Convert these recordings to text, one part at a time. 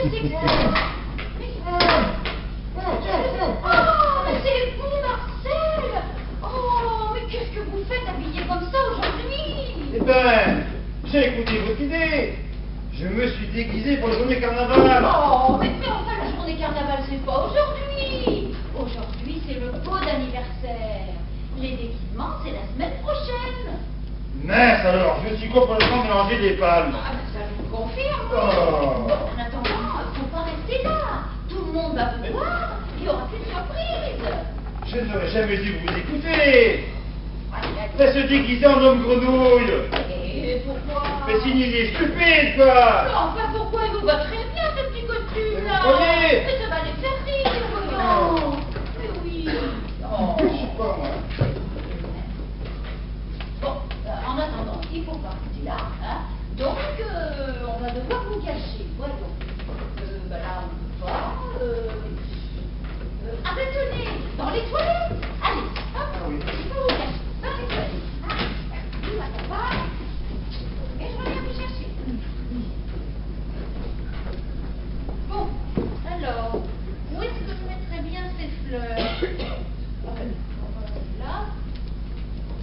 Mais c'est clair. Oh, mais c'est vous, Marcel. Oh, mais qu'est-ce que vous faites habillé comme ça aujourd'hui? Eh ben, j'ai écouté votre idée. Je me suis déguisé pour la journée carnaval. Oh, mais enfin, la journée carnaval, c'est pas aujourd'hui. Aujourd'hui, c'est le beau d'anniversaire. Les déguisements, c'est la semaine prochaine. Mince alors, je suis complètement mélangé des palmes. Ah, ben ça, je vous confirme. Oh. Bon, en attendant, faut pas rester là. Tout le monde va vous voir. Il y aura une surprise. Je n'aurais jamais dû vous écouter. Allez, Mais se déguiser en homme grenouille. et pourquoi? Mais signe, il est stupide, quoi. Mais enfin, pourquoi il vous va très bien, ce petit costume-là? Mais voyez. Mais ça va les faire rire, voyons. Mais oui. Oh. Je sais pas, moi. Bon, en attendant, il faut pas rester là, hein. Donc, on va devoir vous cacher, voyons. Ben là, on peut pas. Ah ben tenez, dans les toilettes. Allez, hop, Ah oui. il faut vous cacher, dans les toilettes. Ah, vous attendez pas. Et je reviens vous chercher. Bon, alors, où est-ce que je mettrais bien ces fleurs? Là.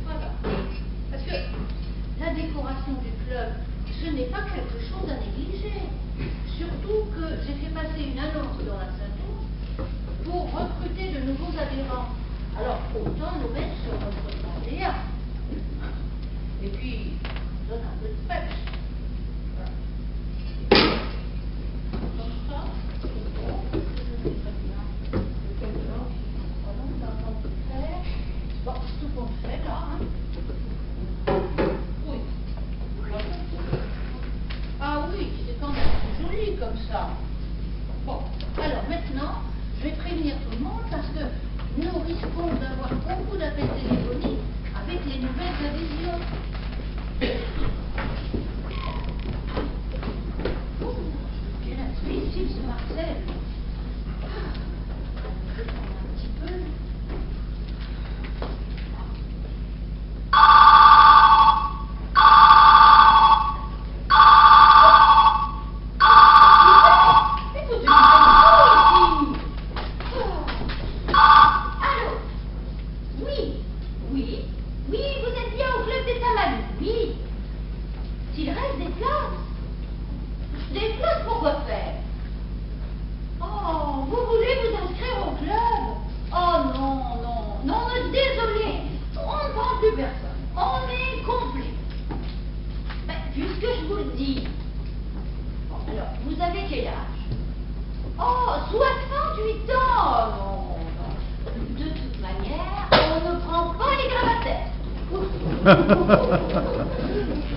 Voilà. Parce que la décoration du club, ce n'est pas quelque chose à négliger. Surtout que j'ai fait passer une annonce dans la Saint-Ours pour recruter de nouveaux adhérents. Alors, autant nous mettre sur notre 31. Et puis, on donne un peu de pêche. Voilà. Comme ça, c'est bon. Je sais très bien. Le blanc, voilà, on a un peu de faire. Bon, c'est tout qu'on fait là, hein. Oui. Ah oui, c'est quand même joli comme ça. Bon, alors maintenant, je vais prévenir tout le monde parce que nous risquons d'avoir beaucoup d'appels téléphoniques avec les nouvelles adhésions. Oh, quel imbécile ce Marcel. Je vais prendre un petit peu.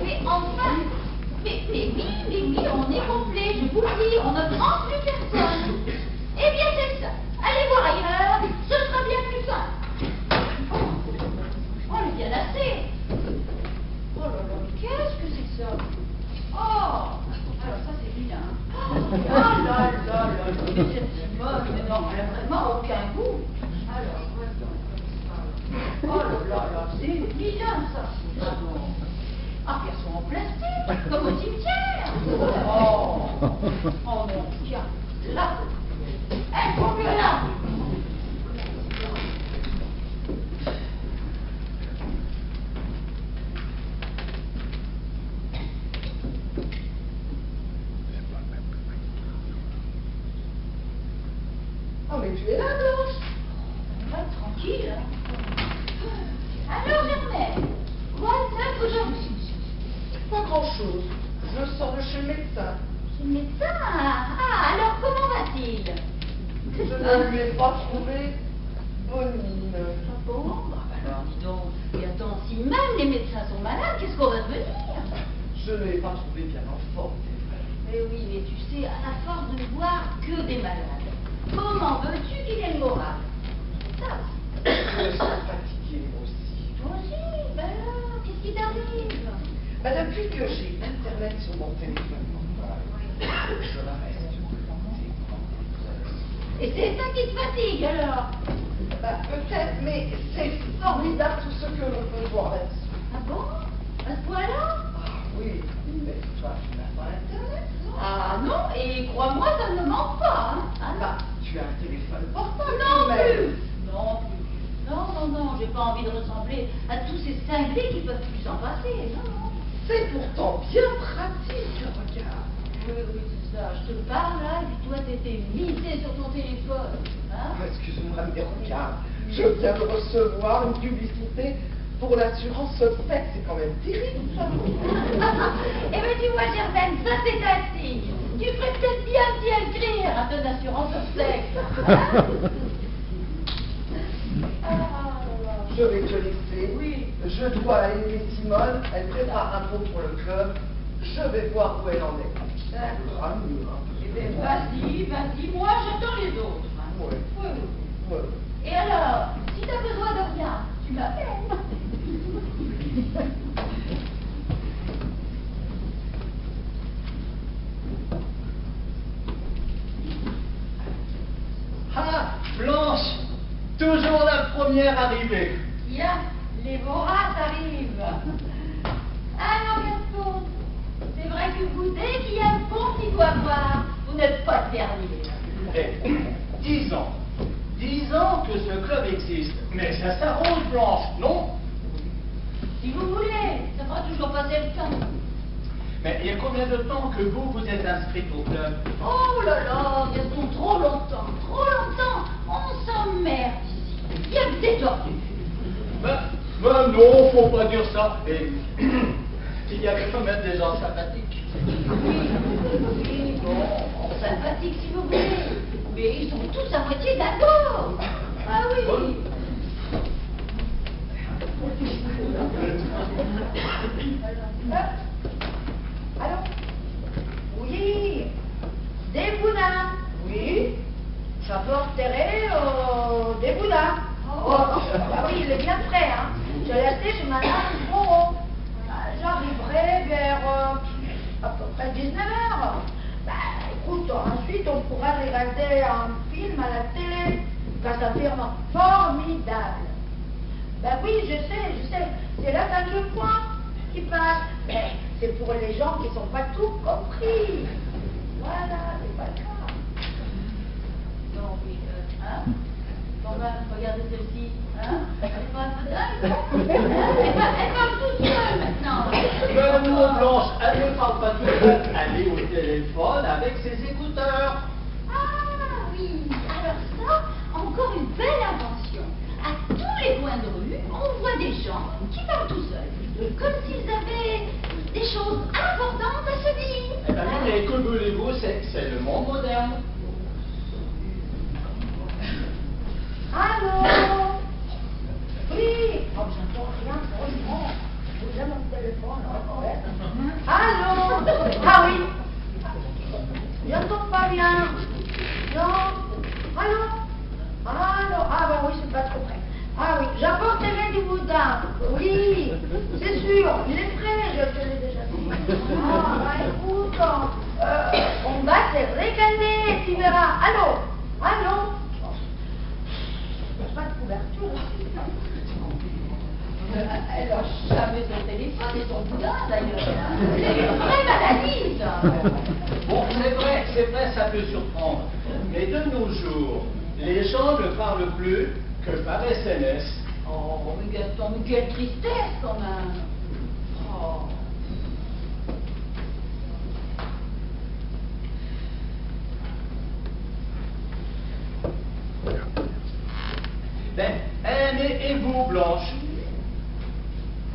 Mais enfin, mais oui, on est complet, je vous le dis, on ne prend plus personne. Eh bien, c'est ça. Allez voir ailleurs, ce sera bien plus simple. Oh, le canapé. Oh là là, mais qu'est-ce que c'est que ça? Oh, alors ça c'est bien. Oh là là là, c'est si moche, mais non, elle n'a vraiment aucun goût. Alors, oh là là, c'est bien ça. Ah, puis elles sont en plastique, comme au cimetière. Oh non, tiens, là. Elles sont mieux là. Oh, mais tu es là, Blanche. On va être tranquille. Alors, Germaine, quoi de neuf aujourd'hui? Pas grand-chose. Je sors de chez le médecin. Chez le médecin? Ah, alors comment va-t-il? Je ne lui ai pas trouvé bonne. Ah bon? Bah, alors, dis donc. Et attends, si même les médecins sont malades, qu'est-ce qu'on va devenir? Je ne l'ai pas trouvé bien en forme, c'est vrai. Mais oui, mais tu sais, à la force de voir que des malades, comment veux-tu qu'il ait le moral? C'est ça. Je suis fatiguée aussi. Toi aussi? Ben alors, qu'est-ce qui t'arrive? Bah, depuis que j'ai Internet sur mon téléphone portable, je la reste. Et c'est ça qui te fatigue alors? Bah, peut-être, mais c'est formidable tout ce que l'on peut voir là-dessus. Ah bon? À ce point-là? Ah oui, mais toi, tu n'as pas Internet, non? Ah non, et crois-moi, ça ne me manque pas. Hein. Bah, tu as un téléphone portable. Non mais- plus. Non plus. Non, j'ai pas envie de ressembler à tous ces cinglés qui peuvent plus s'en passer. Non. C'est pourtant bien pratique, regarde. Oui, c'est ça. Je te parle là, et puis toi, t'étais misé sur ton téléphone. Hein? Ah, excuse-moi, mais regarde, je viens de recevoir une publicité pour l'assurance SOSEC, c'est quand même terrible ça. Eh bien, tu vois, Germaine, ça c'est un signe. Tu ferais peut-être bien d'y inscrire à ton assurance obsèque. Hein? Je vais te laisser. Oui. Je dois aller aider Simone, elle prépare un pot pour le club. Je vais voir où elle en est. D'accord. Ah, mieux, hein. Eh bien, vas-y, moi j'attends les autres. Hein. Ouais. Oui. Ouais. Et alors, si t'as besoin de rien, tu m'appelles. Ah, Blanche, toujours la première arrivée. Tiens, les voraces arrivent. Ah non, Gaston, c'est vrai que vous, dès qu'il y a un bon petit doigt voir, vous n'êtes pas le dernier. Eh, 10 ans. 10 ans que ce club existe. Mais ça s'arrange, Blanche, non? Si vous voulez, ça fera toujours passer le temps. Mais il y a combien de temps que vous êtes inscrite au club? Oh là là, Gaston, trop longtemps. On s'emmerde ici. Il y a que des tortues. Ben non, faut pas dire ça. Et il y a quand même des gens sympathiques. Oui, bon, sympathiques si vous voulez. Mais ils sont tous à moitié d'accord. Ah oui. Allô? Oui. Des boudins. Oui. J'apporte des boudins. Oh, ah oui, il est bien prêt, hein. Je l'ai acheté chez Madame Moreau. J'arriverai vers à peu près 19h. Bah, écoute, ensuite on pourra regarder un film à la télé. Grâce à un film formidable. Ben oui, je sais. C'est la fin de point qui passe. Mais c'est pour les gens qui sont pas tout compris. Voilà, c'est pas grave. Non, oui, hein? Quand même, regardez celle-ci, hein? Elle est pas un peu dingue? Elle parle toute seule maintenant. Ben non, Blanche, elle ne parle pas toute seule. Elle est au téléphone avec ses écouteurs. Ah oui, alors ça, encore une belle invention. À tous les coins de rue, on voit des gens qui parlent tout seuls, comme s'ils avaient des choses importantes à se dire. Eh ben, mais que voulez-vous, c'est le monde moderne. Allô? Oui. Oh, j'entends rien, franchement. Vous avez mon téléphone, hein? Allô? Ah oui. J'entends pas bien. Non. Allô? Allô? Ah ben oui, c'est pas trop près. Ah oui, j'apporte du boudin. Oui, c'est sûr, il est prêt, je te l'ai déjà dit. Ah, bah écoute, on va se régaler, tu verras. Allô? Il n'y a pas de couverture. Elle a jamais son téléphone et son boudin d'ailleurs. C'est une vraie maladie, ça. Bon, c'est vrai, ça peut surprendre. Mais de nos jours, les gens ne parlent plus que par SMS. Oh, mais Gaston, mais quelle tristesse quand même. Oh. Ben, et vous, Blanche?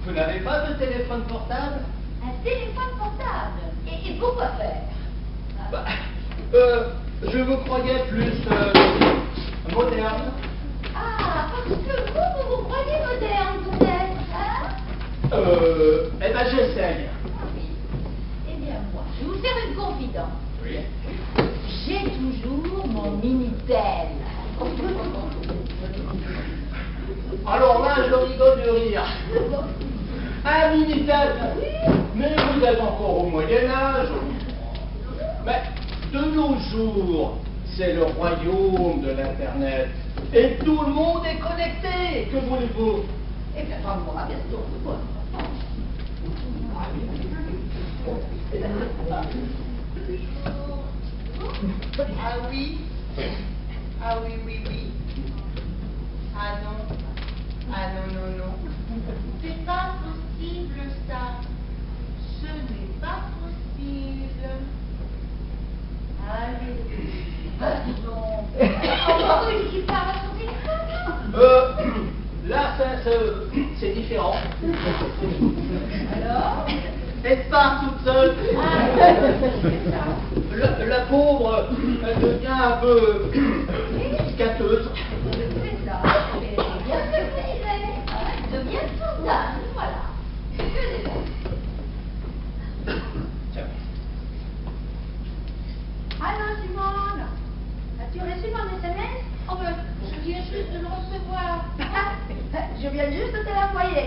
Vous n'avez pas de téléphone portable? Un téléphone portable. Et pourquoi faire? Bah, je vous croyais plus moderne. Ah, parce que vous croyez moderne, peut-être, hein? Eh ben, j'essaye. Ah oui. Eh bien, moi, je vais vous faire une confidence. Oui. J'ai toujours mon Minitel. Alors là, je rigole de rire. Un Minitel. Mais vous êtes encore au Moyen-Âge. Mais de nos jours, c'est le royaume de l'Internet. Et tout le monde est connecté. Que voulez-vous? Eh bien, pas moi, bien sûr, c'est moi. Ah oui? Ah oui, oui, oui. Ah non. Ah non, non, non. C'est pas possible ça. Ce n'est pas possible. Allez. Ah, dis donc. Oh, oui, je parle à son téléphone. Là, c'est différent. Alors? Elle part toute seule. La pauvre, elle devient un peu gâteuse. C'est ça. Mais bien ce que je disais. Devient soudane, voilà. Que des Tiens. Allô, Simone. As-tu reçu mon SMS? Oh, ben, je viens juste de le recevoir. Je viens juste de te l'envoyer.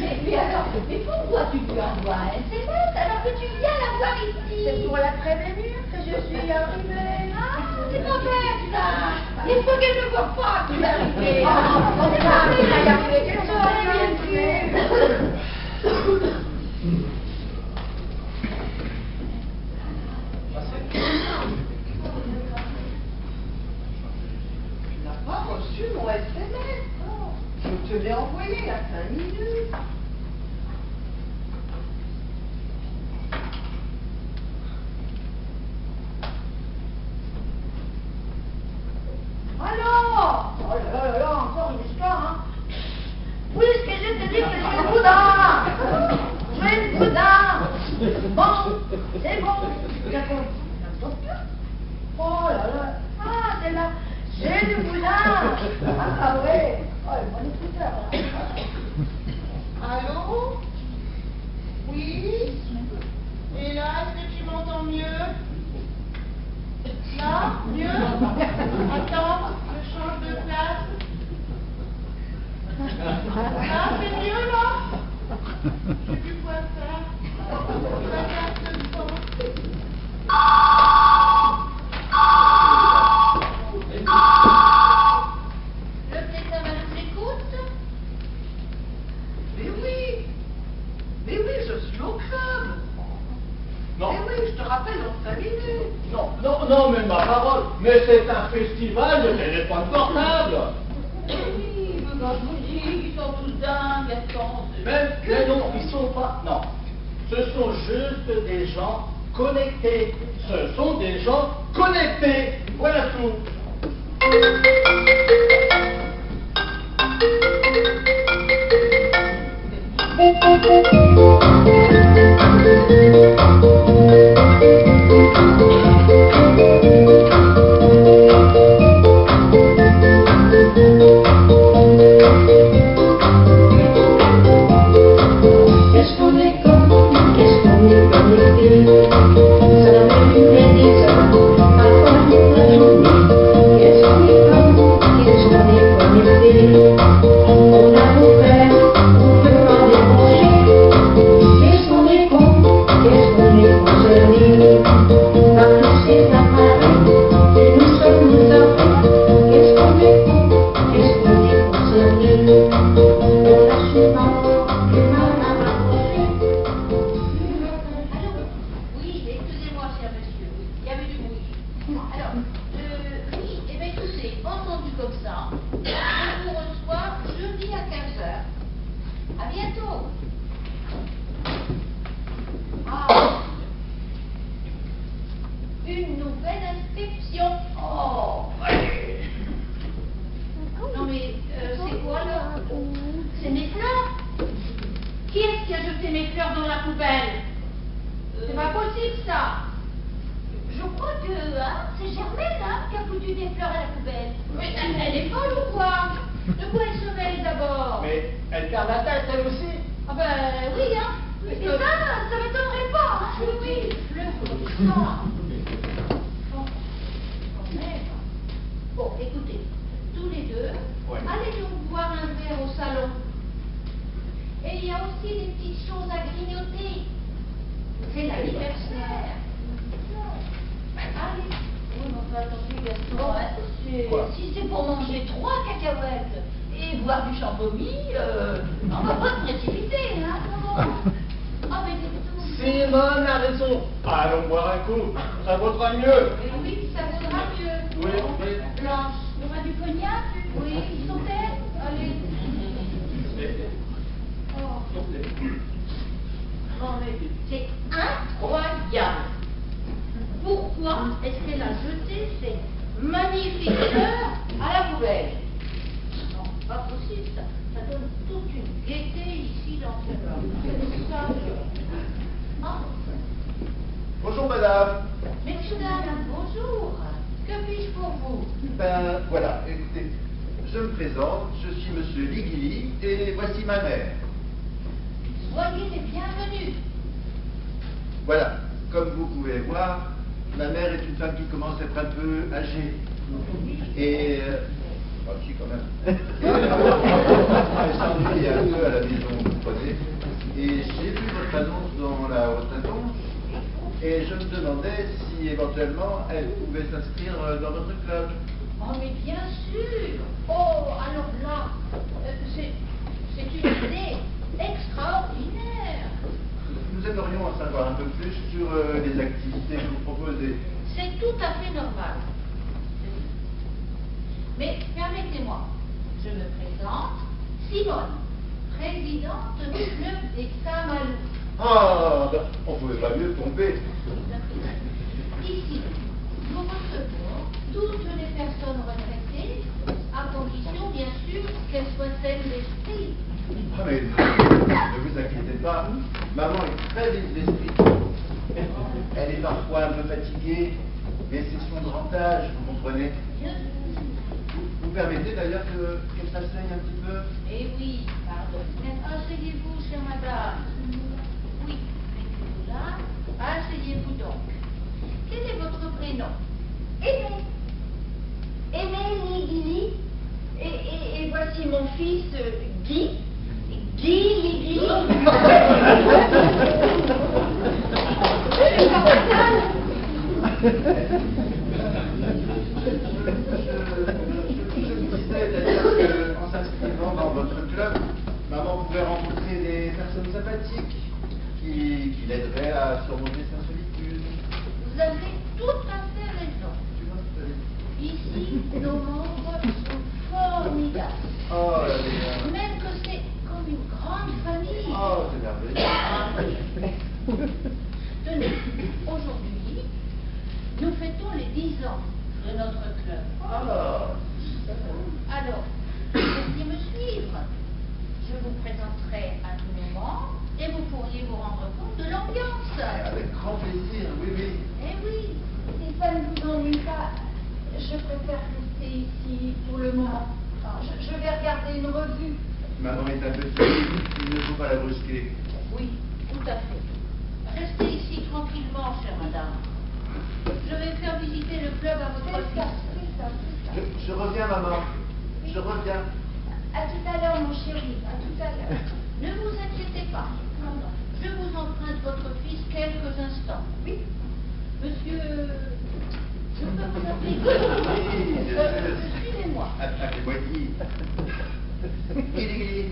Et puis alors, mais pourquoi tu lui envoies un SMS alors que tu viens la voir ici? C'est pour la prévenir que je suis arrivée. Ah, c'est pas bête ça. Il faut qu'elle ne voit pas que tu es arrivée. C'est pas arrivé, il y a arrivé quelque chose, bien sûr. Tu n'as pas reçu mon SMS. Je te l'ai envoyé il y a 5 minutes. Alors, oh là là, encore une histoire, hein. Puisque je te dis que je suis une boudin. Je suis une boudin. Bon, c'est bon. Oh là là. Ah, c'est là. J'ai du boudin. Ah ouais. Oh, bon écouteur. Allô? Oui? Et là, est-ce que tu m'entends mieux? Là? Mieux? Attends, je change de place. Là, c'est mieux là? Je sais plus quoi faire. Regarde ce temps. Le téléphone nous écoute. Mais oui. Mais oui, je suis au club. Non. Mais oui, je te rappelle dans 5 minutes. Non, non, non, mais ma parole, mais c'est un festival de téléphone portable. Oui, mais quand je vous dis qu'ils sont tous dingues, attends. Mais non, ils sont pas. Non. Ce sont juste des gens connectés. Ce sont des gens connectés. Voilà tout. Qu'est-ce qu'on est con, qu'est-ce qu'on est connecté, ça n'a même rien dit ça, parfois toute la journée. Qu'est-ce qu'on est con, qu'est-ce qu'on est connecté, on a beau faire, on peut pas déranger. Qu'est-ce qu'on est con, qu'est-ce qu'on est concerné, par tous ces appareils, et nous sommes nous affaires. Qu'est-ce qu'on est con, qu'est-ce qu'on est concerné, on a souvent du mal à raccrocher. Allô? Oui, excusez-moi, cher monsieur. Il y avait du bruit. Alors, oui, eh bien écoutez, entendu comme ça, je vous reçois jeudi à 15h. À bientôt. Ah, une nouvelle inscription. Oh, allez. Non mais, c'est quoi là? C'est mes fleurs. Qui est-ce qui a jeté mes fleurs dans la poubelle? C'est pas possible ça. Je crois que c'est Germaine qui a foutu des fleurs à la poubelle. Mais elle est folle ou quoi? De quoi elle se mêle d'abord? Mais elle garde la tête, elle aussi. Ah ben oui, hein. Et ça m'étonnerait pas, hein. Oui, oui, fleurs comme ça. Bon, quand même. Bon, écoutez, tous les deux, Ouais. allez nous boire un verre au salon. Et il y a aussi des petites choses à grignoter. C'est l'anniversaire. Allez. Oui, mais enfin, attention, Gaston, hein, Quoi? si c'est pour manger 3 cacahuètes et boire du champomis, on va pas se précipiter, hein. Non. Ah, mais c'est tout. Simone a raison. Allons boire un coup, ça vaudra mieux. Et oui, ça vaudra mieux. Oui, oui. Blanche, il y aura du cognac? Oui, ils sont tels? Allez. Oh. Non, mais c'est incroyable. Pourquoi est-ce qu'elle a jeté ces magnifiques fleurs à la poubelle? Non, pas possible, ça. Ça donne toute une gaieté ici dans ce bloc. Ça, ah. Bonjour madame. Messieurs, dames, bonjour. Que puis-je pour vous? Ben voilà, écoutez, je me présente, je suis monsieur Ligili et voici ma mère. Soyez les bienvenus. Voilà, comme vous pouvez voir, ma mère est une femme qui commence à être un peu âgée. Et... ah si quand même. Elle s'ennuie un peu à la maison, vous comprenez. Et j'ai vu votre annonce dans la haute annonce. Et je me demandais si éventuellement elle pouvait s'inscrire dans votre club. Oh, mais bien sûr. Oh, alors là, c'est une idée extraordinaire. Nous aimerions en savoir un peu plus sur les activités que vous proposez. C'est tout à fait normal. Mais permettez-moi, je me présente, Simone, présidente du club des Saint-Malo. Ah, ben, on ne pouvait pas mieux tomber. Ici, nous recevons toutes les personnes retraitées, à condition, bien sûr, qu'elles soient saines d'esprit. Ah, mais ne vous inquiétez pas, maman est très vive d'esprit. Elle est parfois un peu fatiguée, mais c'est son grand âge, vous comprenez. Vous permettez d'ailleurs qu'elle s'asseye un petit peu? Eh oui, pardon. Mais asseyez-vous, chère madame. Oui, mettez-vous là. Asseyez-vous donc. Quel est votre prénom? Aimé. Aimé Ligili. Et voici mon fils Guy. Guy Ligili. Je me disais d'ailleurs qu'en s'inscrivant dans votre club, maman pouvait rencontrer des personnes sympathiques qui l'aideraient à surmonter sa solitude. Vous avez tout à fait raison. Ici, nos membres sont formidables. Oh, la meilleure. Même que c'est comme une grande famille. Oh, c'est merveilleux. Tenez, aujourd'hui, nous fêtons les 10 ans de notre club. Alors, Alors, veuillez me suivre. Je vous présenterai à tout moment et vous pourriez vous rendre compte de l'ambiance. avec grand plaisir, oui, oui. Eh oui, Si ça ne vous ennuie pas, je préfère rester ici pour le moment. Enfin, je vais regarder une revue. Maman est un peu timide, il ne faut pas la brusquer. oui, tout à fait. Restez ici tranquillement, chère madame. Je vais faire visiter le club à votre C'est ça, fils. c'est ça, c'est ça. Je reviens, maman. Je reviens. À tout à l'heure, mon chéri, à tout à l'heure. Ne vous inquiétez pas. Je vous emprunte votre fils quelques instants. Oui. Monsieur... Je peux vous appeler Oui, bien sûr. Suivez-moi. Appelez-moi Guy. Guy.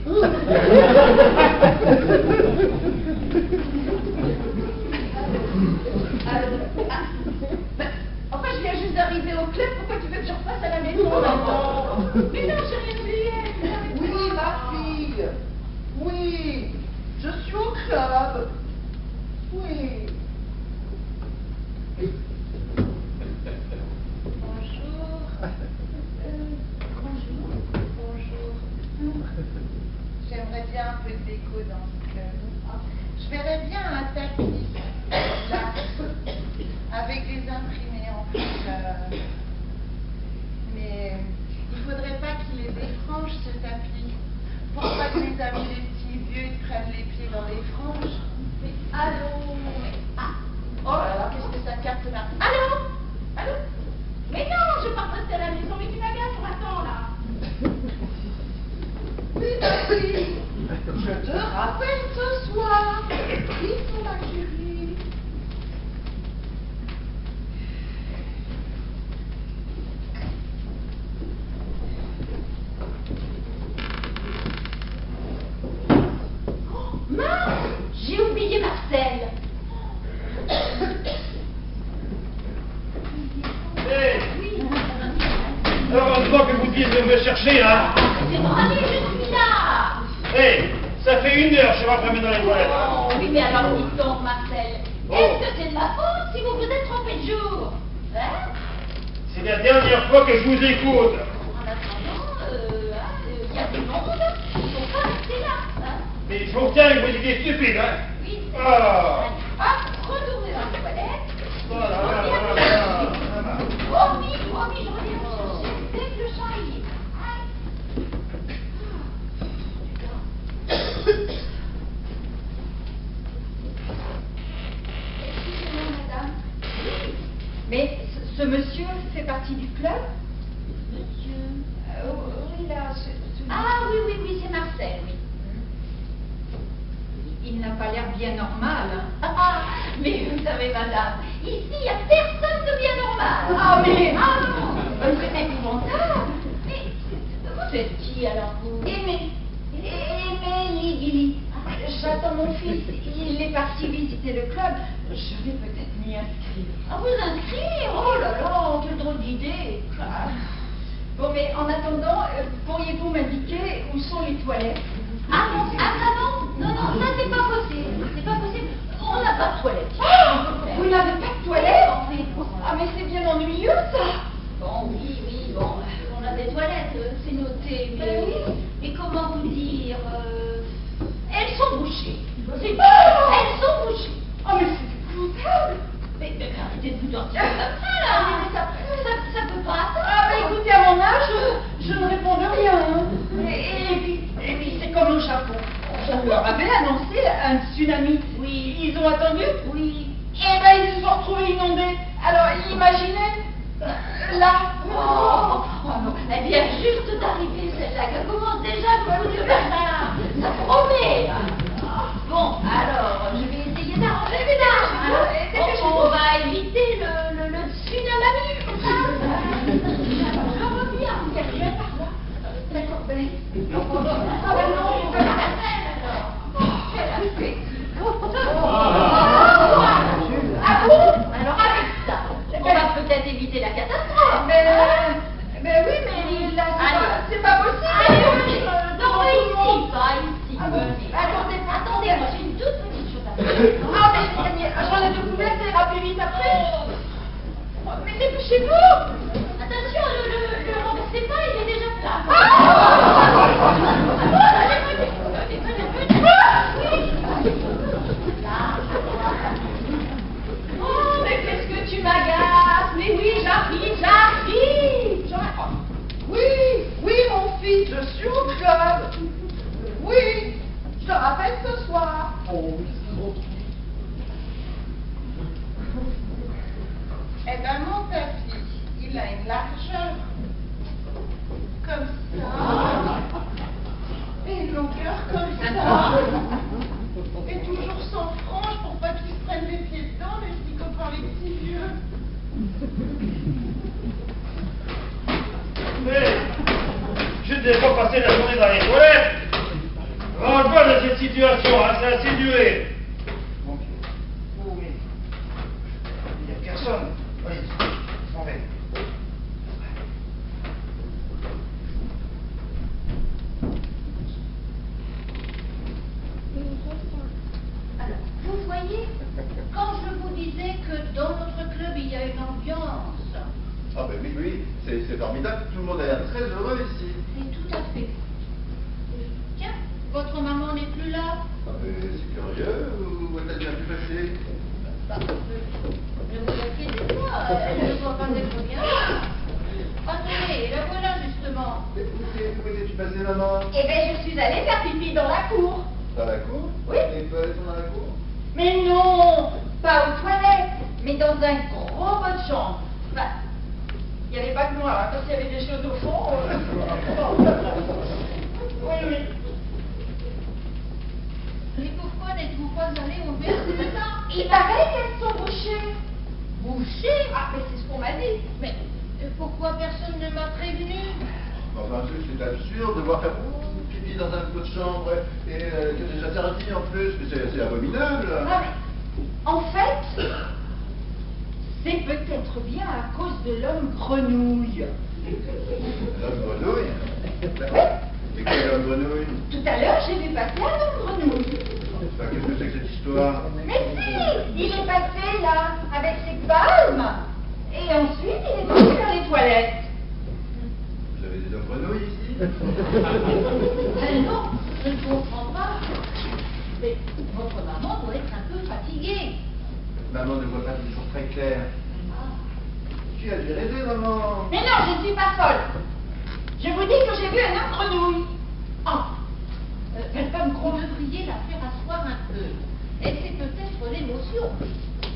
Enfin, je viens juste d'arriver au club. Pourquoi tu veux que je repasse à la maison maintenant? Mais non, j'ai rien oublié. Oui, ma fille. Oui, je suis au club. Oui. Bonjour. Bonjour. J'aimerais bien un peu de déco dans ce club. Je verrais bien un tapis là, avec des imprimés en fleurs. Mais il faudrait pas qu'il ait des franges, ce tapis. Pour pas que mes amis les petits vieux ils prennent les pieds dans les franges. Mais allons, vous me cherchez, là? C'est bon, allez, je suis là. Hé, ça fait 1 heure que je suis rentré dans les toilettes. Oh, oui, mais alors dites donc, Marcel, Oh. est-ce que c'est de ma faute si vous vous êtes trompé de jour? Hein? C'est la dernière fois que je vous écoute. En attendant, il y a du monde, ils ne sont pas restés là. Hein? Mais je vous retiens que vous étiez stupide, hein? Oui. Ah. Hop, retournez dans la toilette. Voilà. Promis, je reviens vous chercher dès que le chat y est. Excusez-moi, madame. Mais ce monsieur fait partie du club? Monsieur. Oui, là, Ah oui, c'est Marcel, oui. il n'a pas l'air bien normal. Hein. Ah, mais vous savez, madame, ici, il n'y a personne de bien normal. Ah, mais... Ah non, c'est épouvantable. Mais vous êtes qui, alors, vous? Aimé Ligili. J'attends mon fils, il est parti visiter le club. Je vais peut-être m'y inscrire. Ah, vous inscrire? Oh là là, quelle drôle d'idée. Ah. Bon, mais en attendant, pourriez-vous m'indiquer où sont les toilettes? Ah non, ça c'est pas possible. C'est pas possible. On n'a pas de toilette. Ah, vous n'avez pas de toilettes? Oui. Ah, mais c'est bien ennuyeux, ça. Bon, oui, bon, on a des toilettes, c'est noté, mais comment vous dire, elles sont bouchées. C'est tout. Elles sont bouchées. Ah, mais c'est épouvantable. Mais arrêtez de vous sortir comme ça, là. Ça peut pas. Ah, mais écoutez, à mon âge, je ne réponds de rien. Hein. Et puis c'est comme au Japon. On leur avait annoncé un tsunami. Oui. Ils ont attendu. Oui. Et ben ils se sont retrouvés inondés. Alors imaginez, là. Oh non. Elle vient juste d'arriver, celle-là, qu'elle commence déjà à vous dire ça promet. Bon, alors, je vais essayer d'arranger ça. On va éviter le tsunami. Je reviens. Il y a rien par là. D'accord, ben. Ah ben non, je vais la faire alors. Quel aspect. Ah bon? Alors avec ça, on va peut-être éviter la catastrophe. Mais oui, mais là, c'est pas possible. Allez, non, pas ici. Ah bon? Attendez, moi j'ai une toute petite chose à faire. Ah, mais j'en ai deux couvertes, ça ira plus vite après. Mais dépêchez-vous. Attention, le renversez pas, il est déjà plat. Oh, mais qu'est-ce que tu m'agaces? Mais oui, j'arrive. Oui, mon fils, je suis au club. Oui, je te rappelle ce soir. Oh, Eh ben, mon tapis, il a une largeur comme ça, et une longueur comme ça, et toujours sans frange pour pas qu'ils se prennent les pieds dedans, les petits copains, les petits vieux. Mais je ne devais pas passer la journée dans les toilettes. Range-moi de cette situation, hein, c'est assez duré. Mon Dieu. Oui. Il n'y a personne. Oui, je m'en vais. Alors, vous voyez, quand je vous disais que dans notre club il y a une ambiance, Ah ben oui, c'est formidable. Tout le monde a l'air très heureux ici. c'est tout à fait. Tiens, votre maman n'est plus là. Ah ben c'est curieux, ou elle a bien pu passer? Bah, ne vous inquiétez pas, elle ne voit pas d'être bien. Attendez, la voilà justement. Où étais-tu passé, maman? Eh bien, je suis allée faire pipi dans la cour. Dans la cour? Oui. Les toilettes sont dans la cour? Mais non, pas aux toilettes, mais dans un gros bol de chambre. Enfin, il n'y avait pas que moi, hein, quand il y avait des choses au fond. Oui. Mais pourquoi n'êtes-vous pas allé au berger maintenant? Il paraît qu'elles sont bouchées. Boucher? Ah, mais c'est ce qu'on m'a dit. Mais pourquoi personne ne m'a prévenu? Enfin, c'est absurde de voir faire pipi dans un pot de chambre et que c'est interdit en plus, mais c'est abominable. Ah, mais, en fait, c'est peut-être bien à cause de l'homme grenouille. L'homme grenouille? Et quel homme grenouille? Tout à l'heure, j'ai vu passer un homme grenouille. Enfin, qu'est-ce que c'est que cette histoire? Mais si, il est passé là, avec ses palmes. Et ensuite, il est passé dans les toilettes. Vous avez des hommes grenouilles ici? Non, je ne comprends pas. Mais votre maman doit être un peu fatiguée. Maman ne voit pas toujours très clair. Tu as dû rêver, maman. Mais non, je ne suis pas folle. Je vous dis que j'ai vu un homme grenouille. Vous devriez la faire asseoir un peu. Et c'est peut-être l'émotion.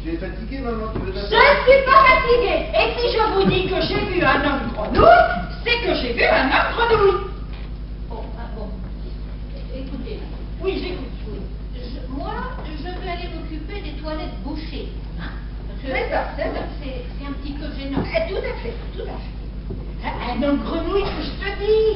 Tu es fatiguée, maman, tu veux Je ne suis pas fatiguée. Et si je vous dis que j'ai vu un homme grenouille, c'est que j'ai vu un homme grenouille. Bon. Écoutez. Oui, j'écoute. Oui. Moi, je vais aller m'occuper des toilettes bouchées. Hein, parce que C'est ça. c'est un petit peu gênant. Tout à fait. Un homme grenouille, que je te dis.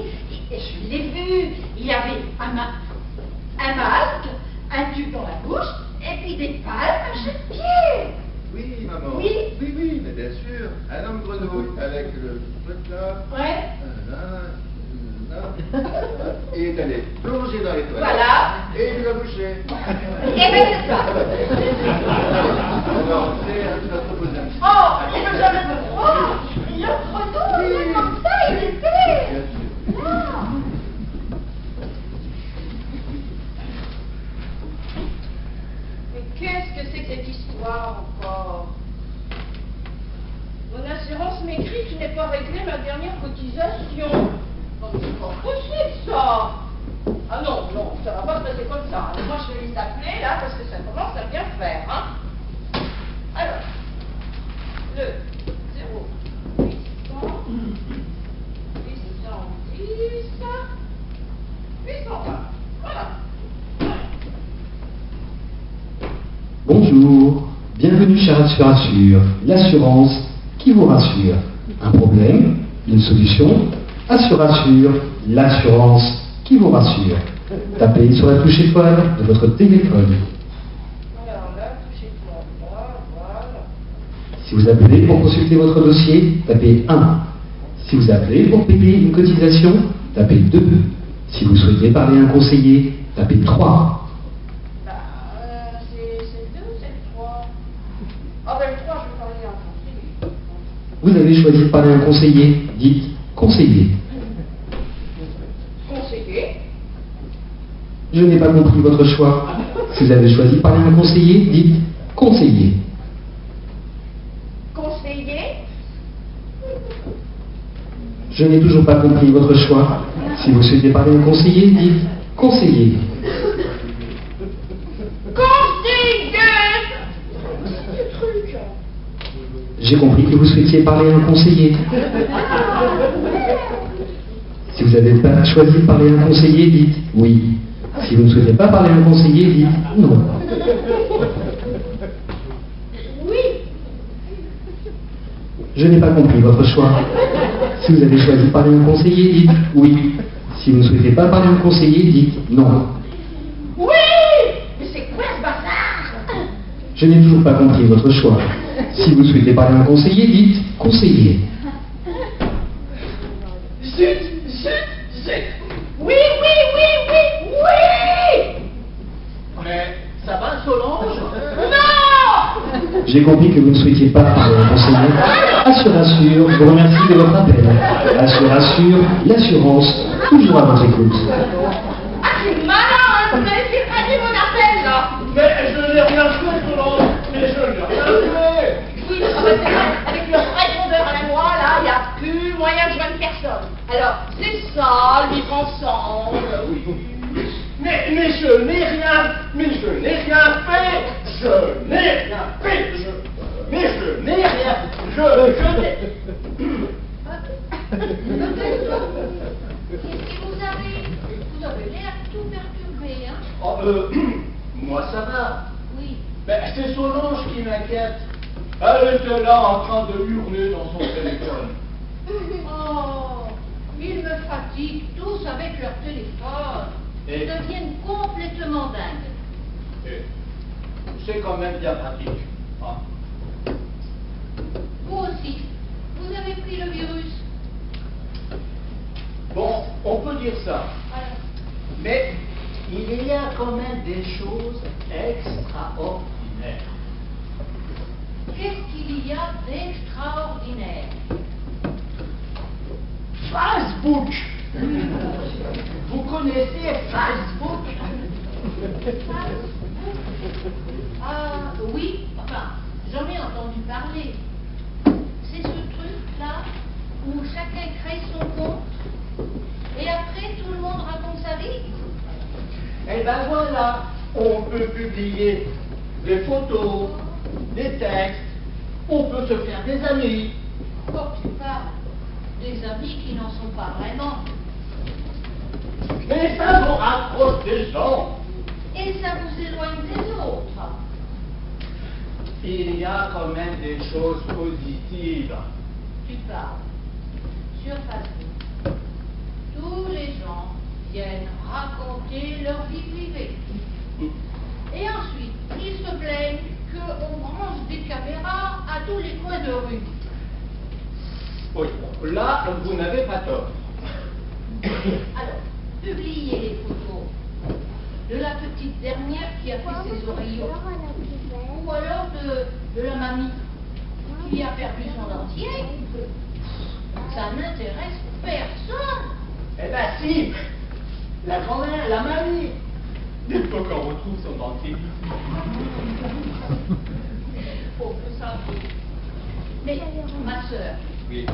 Et je l'ai vu. Il avait un masque, un tube dans la bouche, et puis des palmes à chaque pied. Oui, maman. Oui. Oui, mais bien sûr. Un homme grenouille avec le truc là. Ouais. Et il est allé plonger dans les toilettes. Voilà. Et il l'a bouché. Et bien, c'est ça. Alors, c'est notre cousin. Oh, il ne jamais de froid. Le grenouille, comme ça, il était. Bien sûr. Ah. Mais qu'est-ce que c'est que cette histoire encore? Mon assurance m'écrit que je n'ai pas réglé ma dernière cotisation. Non, mais c'est pas possible ça. Ah non, ça va pas se passer comme ça. Alors, moi je vais les appeler là parce que ça commence à bien faire, hein. Alors, le 0 800 810 820. Voilà. Bonjour, bienvenue chez Assure, l'assurance qui vous rassure. Un problème, une solution, Assure, l'assurance qui vous rassure. Tapez sur la touche étoile de votre téléphone. Alors là, touchez-moi là, voilà. Si vous appelez pour consulter votre dossier, tapez 1. Si vous appelez pour payer une cotisation, tapez 2. Si vous souhaitez parler à un conseiller, tapez 3. Bah, c'est le 2 ou c'est le 3? Ah ben le 3, je vais parler à un conseiller. Vous avez choisi de parler à un conseiller, dites conseiller. Conseiller? Je n'ai pas compris votre choix. Si vous avez choisi de parler à un conseiller, dites conseiller. Conseiller? Je n'ai toujours pas compris votre choix. Si vous souhaitez parler à un conseiller, dites conseiller. Conseiller! C'est truc. J'ai compris que vous souhaitiez parler à un conseiller. Si vous avez pas choisi de parler à un conseiller, dites oui. Si vous ne souhaitez pas parler à un conseiller, dites non. Oui. Je n'ai pas compris votre choix. Si vous avez choisi de parler à un conseiller, dites oui. Si vous ne souhaitez pas parler à un conseiller, dites non. Oui! Mais c'est quoi ce bazar? Je n'ai toujours pas compris votre choix. Si vous souhaitez parler à un conseiller, dites conseiller. Zut! Oui! Mais ça va, Solange? Non! J'ai compris que vous ne souhaitiez pas parler à un conseiller. Assure, je vous remercie de votre appel. Assure, l'assurance, toujours à votre écoute. Ah, c'est malin, hein! Vous avez fait rater mon appel, là! Mais je n'ai rien fait, Solange. Mais je n'ai rien fait. Oui, ah bah, c'est vrai. Avec le répondeur à la moi, là, il n'y a plus moyen de joindre personne. Alors, c'est ça, le vivre ensemble. Oui. Mais je n'ai rien fait. Mais je n'ai rien fait. Mais je n'ai rien fait. Je n'ai. Et vous avez l'air tout perturbé, hein? Oh, moi ça va. Oui. Ben, c'est Solange qui m'inquiète. Elle était là en train de hurler dans son téléphone. Oh, ils me fatiguent tous avec leur téléphone. Ils Et- deviennent complètement dingues. Et c'est quand même bien pratique. Ah. Vous aussi, vous avez pris le virus. Bon, on peut dire ça. Mais il y a quand même des choses extraordinaires. Qu'est-ce qu'il y a d'extraordinaire? Facebook! Vous connaissez Facebook? Ah oui, enfin, j'en ai entendu parler. C'est ce truc-là où chacun crée son compte et après tout le monde raconte sa vie. Eh ben voilà, on peut publier des photos, des textes, on peut se faire des amis. Oh, tu parles des amis qui n'en sont pas vraiment. Mais ça vous rapproche des gens. Et ça vous éloigne des autres. Il y a quand même des choses positives. Tu parles. Sur Facebook, tous les gens viennent raconter leur vie privée. Et ensuite, ils se plaignent qu'on branche des caméras à tous les coins de rue. Oui, là, vous n'avez pas tort. Alors, publiez les photos de la petite dernière qui a fait ses oreillons, ou alors de la mamie qui a perdu son dentier. Ça n'intéresse personne. Eh ben si, la grand-mère, la mamie. Il faut qu'on retrouve son dentier. Pauvre santé. Mais ma sœur, Oui.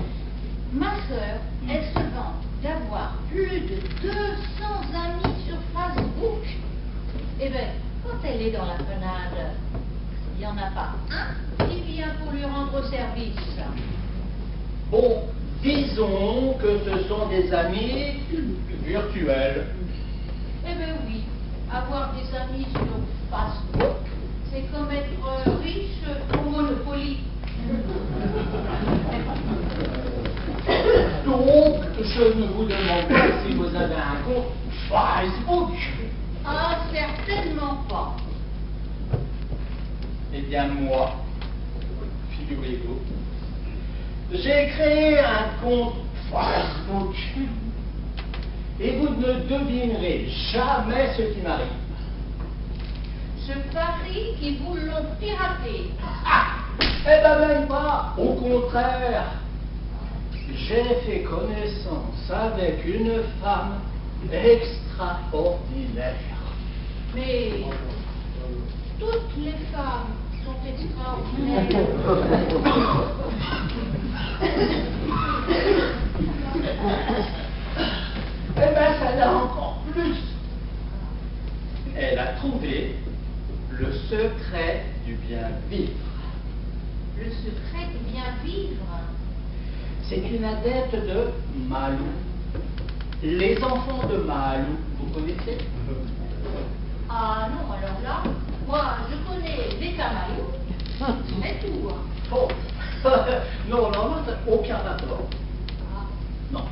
elle se vante d'avoir plus de 200 amis sur Facebook. Eh bien, quand elle est dans la penade, il n'y en a pas un qui vient pour lui rendre service. Bon, disons que ce sont des amis virtuels. Eh bien oui, avoir des amis sur Facebook, c'est comme être riche au Monopoly. Donc, je ne vous demande pas si vous avez un compte Facebook. Ah, certainement pas. Eh bien, moi, figurez-vous, j'ai créé un compte Facebook. Et vous ne devinerez jamais ce qui m'arrive. Je parie qu'ils vous l'ont piraté. Ah! Eh ben même pas, au contraire. J'ai fait connaissance avec une femme extraordinaire. Mais toutes les femmes sont extraordinaires. Eh bien, ça l'a encore plus. Elle a trouvé le secret du bien vivre. Le secret de bien vivre. C'est une adepte de Malou. Les enfants de Malou, vous connaissez? Ah non, alors là, moi je connais des camaillons, c'est tout. Hein. Oh. Non, ça n'a aucun rapport. Ah. Non.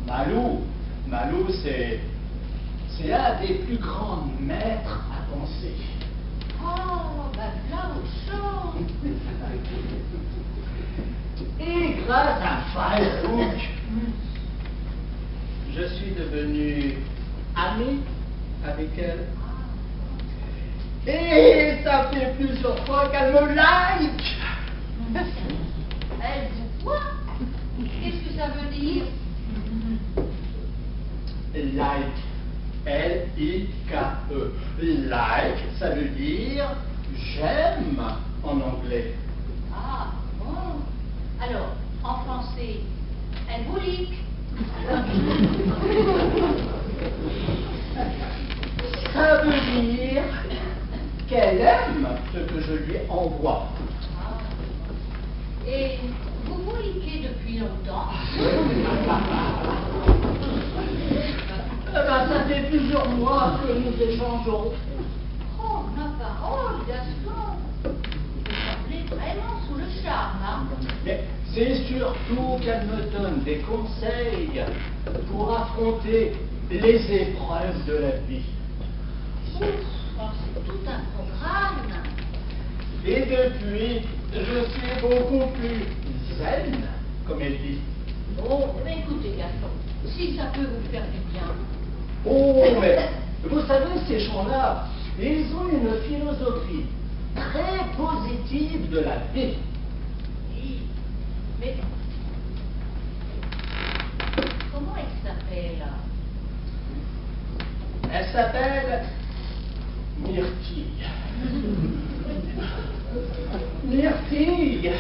Malou, c'est un des plus grands maîtres à penser. Oh, ben là au champ. Et grâce à Facebook, je suis devenu ami avec elle. Et ça fait plusieurs fois qu'elle me like. Elle vous voit. Qu'est-ce que ça veut dire? Like. L-I-K-E. Like, ça veut dire j'aime en anglais. Ah, bon. Alors, en français, elle vous like. Ça veut dire qu'elle aime ce que je lui envoie. Ah. Et vous vous likez depuis longtemps? Eh ben, ça fait plusieurs mois que nous échangeons. Oh, ma parole, Gaston. Vous semblez vraiment sous le charme, hein? Mais c'est surtout qu'elle me donne des conseils pour affronter les épreuves de la vie. Ouf, oh, c'est tout un programme. Et depuis, je suis beaucoup plus zen, comme elle dit. Bon, mais écoutez, Gaston, si ça peut vous faire du bien. Oh, mais vous savez, ces gens-là, ils ont une philosophie très positive de la vie. Oui, mais comment elle s'appelle? Elle s'appelle Myrtille. Myrtille,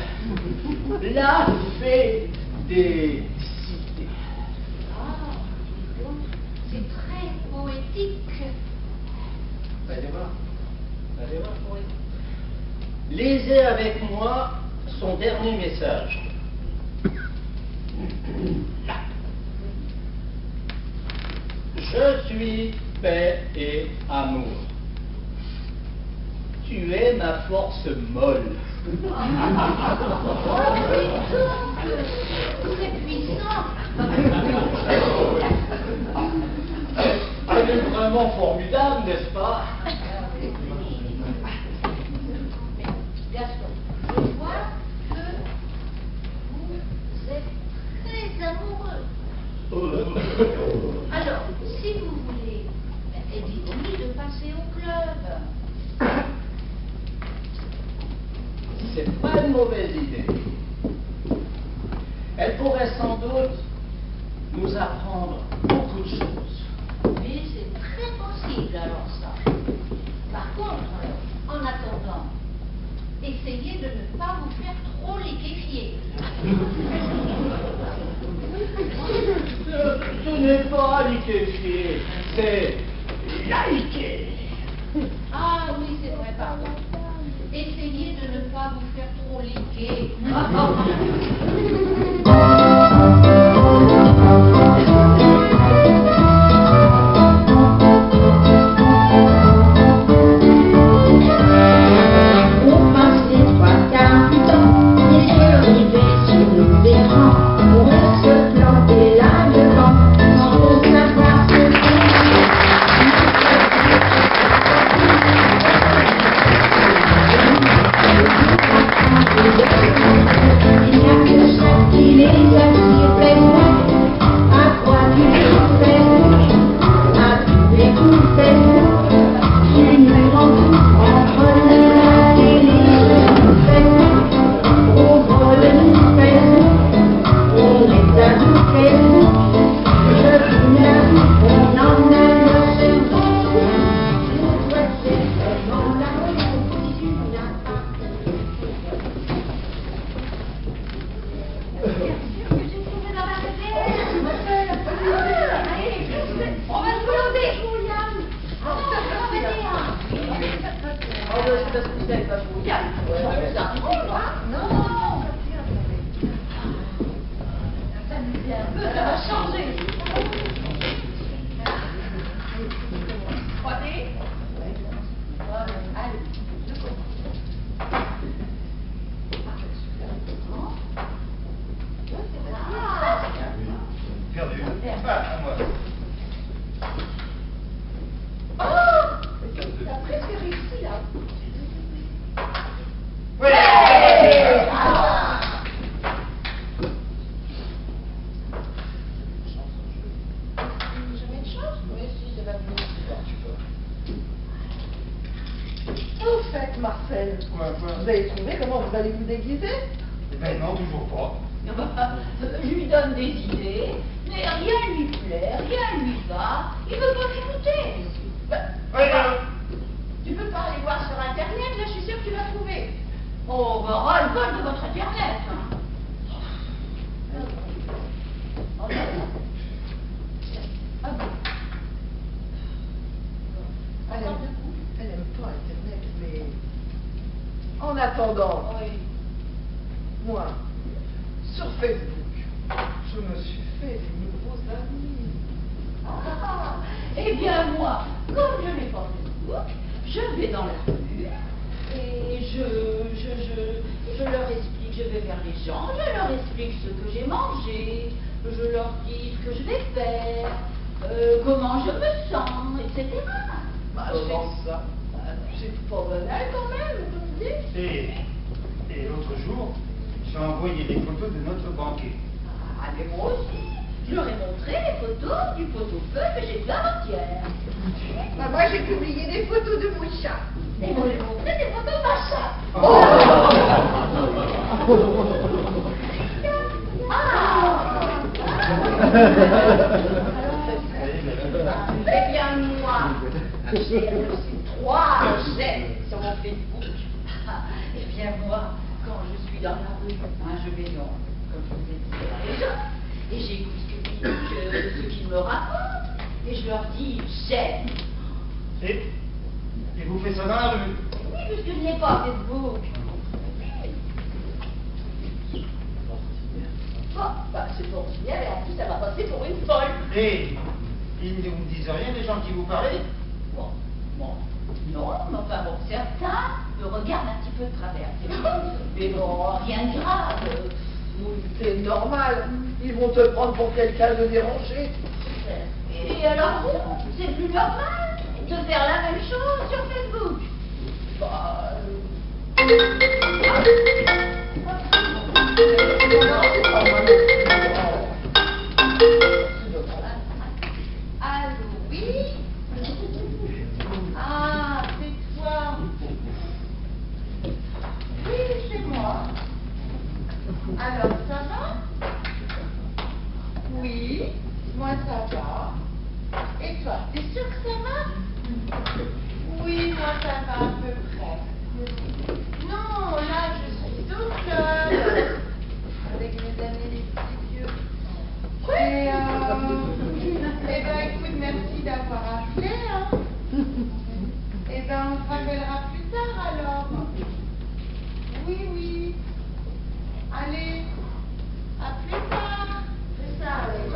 la fée des cités. Ah, dis donc, c'est très poétique. Allez voir. Allez voir. Lisez avec moi son dernier message. Là. Je suis paix et amour. Tu es ma force molle. C'est puissant. Elle est vraiment formidable, n'est-ce pas? Mais Gaston, je vois que vous êtes très amoureux. Alors, si vous voulez, dites-lui de passer au club. C'est pas une mauvaise idée. Elle pourrait sans doute nous apprendre beaucoup de choses. Oui, c'est très possible alors ça. Par contre, en attendant, essayez de ne pas vous faire trop liquéfier. Ce n'est pas liquéfié, c'est laïqué. Ah oui, c'est vrai, pardon. Essayez de ne pas vous faire trop liquer. On passe les 3/4 du temps, les yeux rivés sur nos écrans, pour se planter là-dedans, sans trop savoir ce qu'on il n'y a que ça qui les attire pleinement. À quoi tu joues Facebook? À tous les coups Facebook. Tu nous rends fous entre la télé et Facebook. On vole nous Facebook. On est à nous Facebook. Je vous l'avoue, on en a le cerveau. Nous souhaitons vraiment l'amour qui n'a pas. J'ai trouvé dans la rivière. Allez, on va se relancer. Ah, c'est parce que vous n'avez pas joué. Ça nous un peu, ça va changer. 3D. Allez, je commence. Perdu. Ah, moi. T'as presque réussi là. Oui. Jamais de chance, mais si ça va venir. Au fait, Marcel, Quoi vous avez trouvé comment vous allez vous déguiser? Eh ben non, toujours pas. Je lui donne des idées, mais rien lui plaît, rien lui va. Il veut pas m'écouter. Tu peux pas aller voir sur Internet, là je suis sûre que tu vas trouver. Oh, bah ras-le-bol de votre Internet. Hein. Oh, ah bon. Elle aime pas Internet, mais en attendant, Oui. moi, sur Facebook, je me suis fait des nouveaux amis. Ah, eh bien moi, comme je n'ai pas Facebook, je vais dans la rue et je leur explique, je vais vers les gens, je leur explique ce que j'ai mangé, je leur dis ce que je vais faire, comment je me sens, etc. Bah, Comment ça? C'est pas banal quand même, comme vous dites. Et l'autre jour, j'ai envoyé des photos de notre banquier. Ah, mais moi aussi, Je leur ai montré les photos du pot-au-feu que j'ai fait avant-hier. Bah, moi, j'ai publié des photos de mon chat. Et vous lui montrez des photos de ma chatte. Eh bien, moi, j'ai reçu 3 j'aime sur mon Facebook. Eh bien, moi, quand je suis dans la rue, je vais donc, comme je vous ai dit, voir les gens, et j'écoute ce qu'ils me racontent, et je leur dis j'aime. Et vous faites ça dans la rue? Oui, parce que je n'ai pas Facebook. Bon, bah, c'est ordinaire, et en plus, ça va passer pour une folle. Et ils ne vous disent rien des gens qui vous parlaient? Bon, non, mais enfin bon, certains me regardent un petit peu de travers, c'est bon, mais bon, rien de grave. Oui, c'est normal. Ils vont te prendre pour quelqu'un de dérangé. Et alors vous, c'est plus normal de faire la même chose sur Facebook? Bah, allô, oui? Ah, c'est toi. Oui, c'est moi. Alors, ça va? Oui, moi ça va. Et toi, t'es sûr que ça va? Oui, moi ça va à peu près. Non, là je suis toute seule. Avec mes amis les petits vieux. Et eh ben écoute, merci d'avoir appelé, hein. Eh ben on se rappellera plus tard alors. Oui, oui. Allez, à plus tard. C'est ça, allez.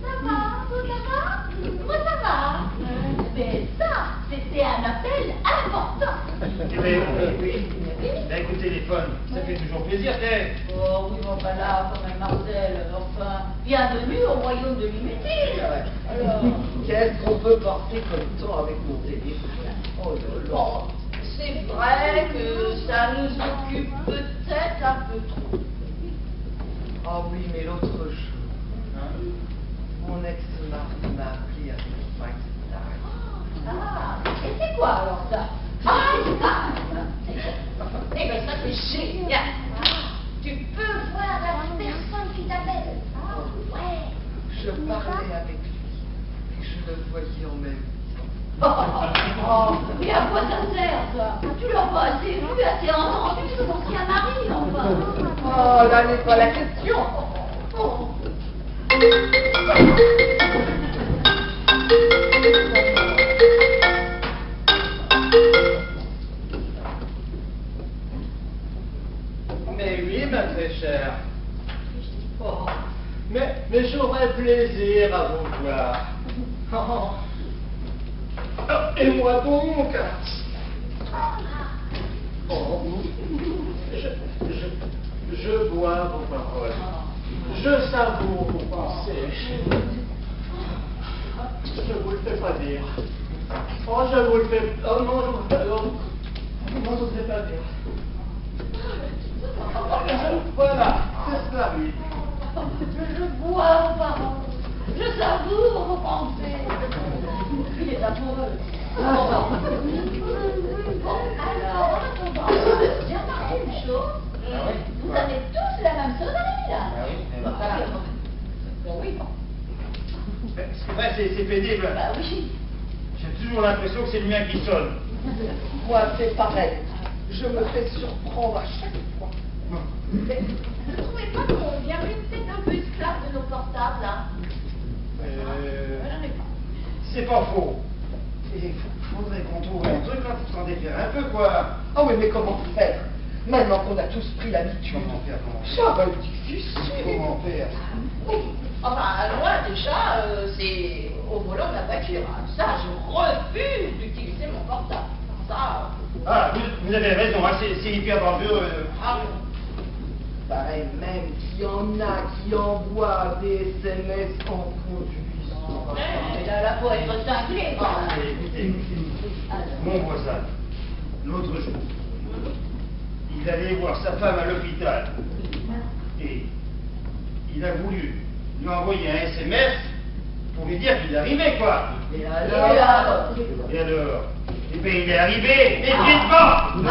Ça va, vous, ça va? Moi, ça va. Mais ça, c'était un appel important. Oui. Avec le téléphone, ça fait toujours plaisir, t'es. Oh, oui, bon, ben là, quand même, Marcel, enfin, bienvenue au royaume de l'inutile. Alors, Qu'est-ce qu'on peut porter comme temps avec mon téléphone? Oh là là. bon, c'est vrai que ça nous occupe peut-être un peu trop. Ah oui, mais l'autre jour, mon ex-mari m'a appelé avec FaceTime. Ah, et c'est quoi alors ça? FaceTime. Eh bien, ça c'est génial. Tu peux voir la personne qui t'appelle. Ah, ouais. Je parlais avec lui et je le voyais en même temps. Oh, et à quoi ça sert ça? Tu l'as pas assez vu, assez entendu, c'est ton ancien mari, enfin. Oh, là n'est pas la question. Oh. Mais oui, ma très chère. Oh. Mais j'aurais plaisir à vous voir. Oh. Et moi donc? Oh. Je bois vos paroles. Je savoure vos pensées. Je vous le fais pas dire. Oh, je vous le fais. Oh non, je vous le fais. Non, je vous le fais pas dire. Voilà, c'est cela, oui. Je bois vos paroles. Je savoure vos pensées. Il est amoureux. Alors, en attendant, j'ai remarqué une chose. Vous avez tous la même sonnerie, là. Oui. C'est vrai, c'est pénible. Bah oui. J'ai toujours l'impression que c'est le mien qui sonne. Moi, c'est pareil. Je me fais surprendre à chaque fois. Vous ne trouvez pas qu'on devient peut-être un peu esclave de nos portables, là? C'est pas faux. Il faudrait qu'on trouve un truc là pour s'en défaire un peu, quoi. Ah oui, mais comment faire? Maintenant qu'on a tous pris l'habitude. Comment faire? Ça va être difficile. Comment faire? Oui. Enfin, moi, déjà, c'est au volant de la voiture. Hein. Ça, je refuse d'utiliser mon portable. Ça. Ah, vous avez raison, hein, c'est hyper dangereux. Ah, Pareil, même qu'il y en a qui envoient des SMS en conduisant. mais là, faut être cinglé. Ah, écoutez, mon voisin, l'autre jour, il allait voir sa femme à l'hôpital et il a voulu lui envoyer un SMS pour lui dire qu'il arrivait, quoi. Et alors? Et alors? Eh bien, il est arrivé, les pieds devant.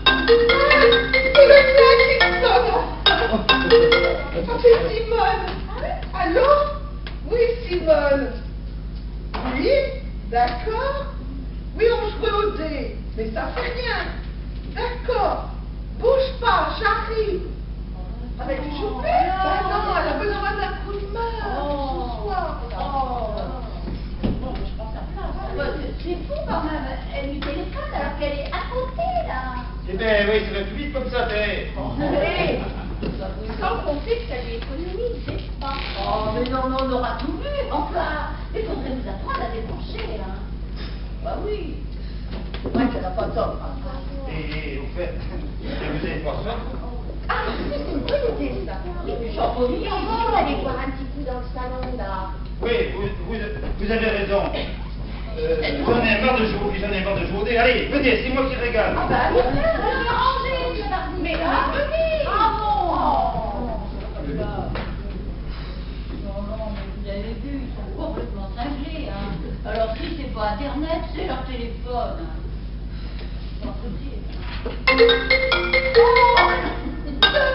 C'est le mien qui sonne. C'est Simone. Allô? Oui, Simone. Oui, d'accord. Oui, on jouait au dé, mais ça fait rien. D'accord. Bouge pas, j'arrive. Avec du chauffé? Non, elle a besoin d'un coup de main. Ce soir. C'est fou quand même, elle lui téléphone alors qu'elle est à côté là. Eh bien, oui, ça va plus vite comme ça, fait. Sans compter que ça lui économise, c'est pas. Oh, mais non, on aura tout vu, enfin. Il faudrait nous apprendre à débrancher, hein. Bah oui. Ouais, qu'elle n'a pas tort. Et au fait, vous avez pas ça? Ah, c'est une bonne idée, ça. J'en reviens encore aller voir un petit coup dans le salon, là. Oui, vous avez raison. J'en ai marre de jouer. Allez, venez, c'est moi qui régale. Ah bah, allez, rangez, monsieur Barnier. Mais là, venez. Ah bon. Non, mais vous avez vu, ils sont complètement cinglés, hein. Alors si c'est pas Internet, c'est leur téléphone. Oh,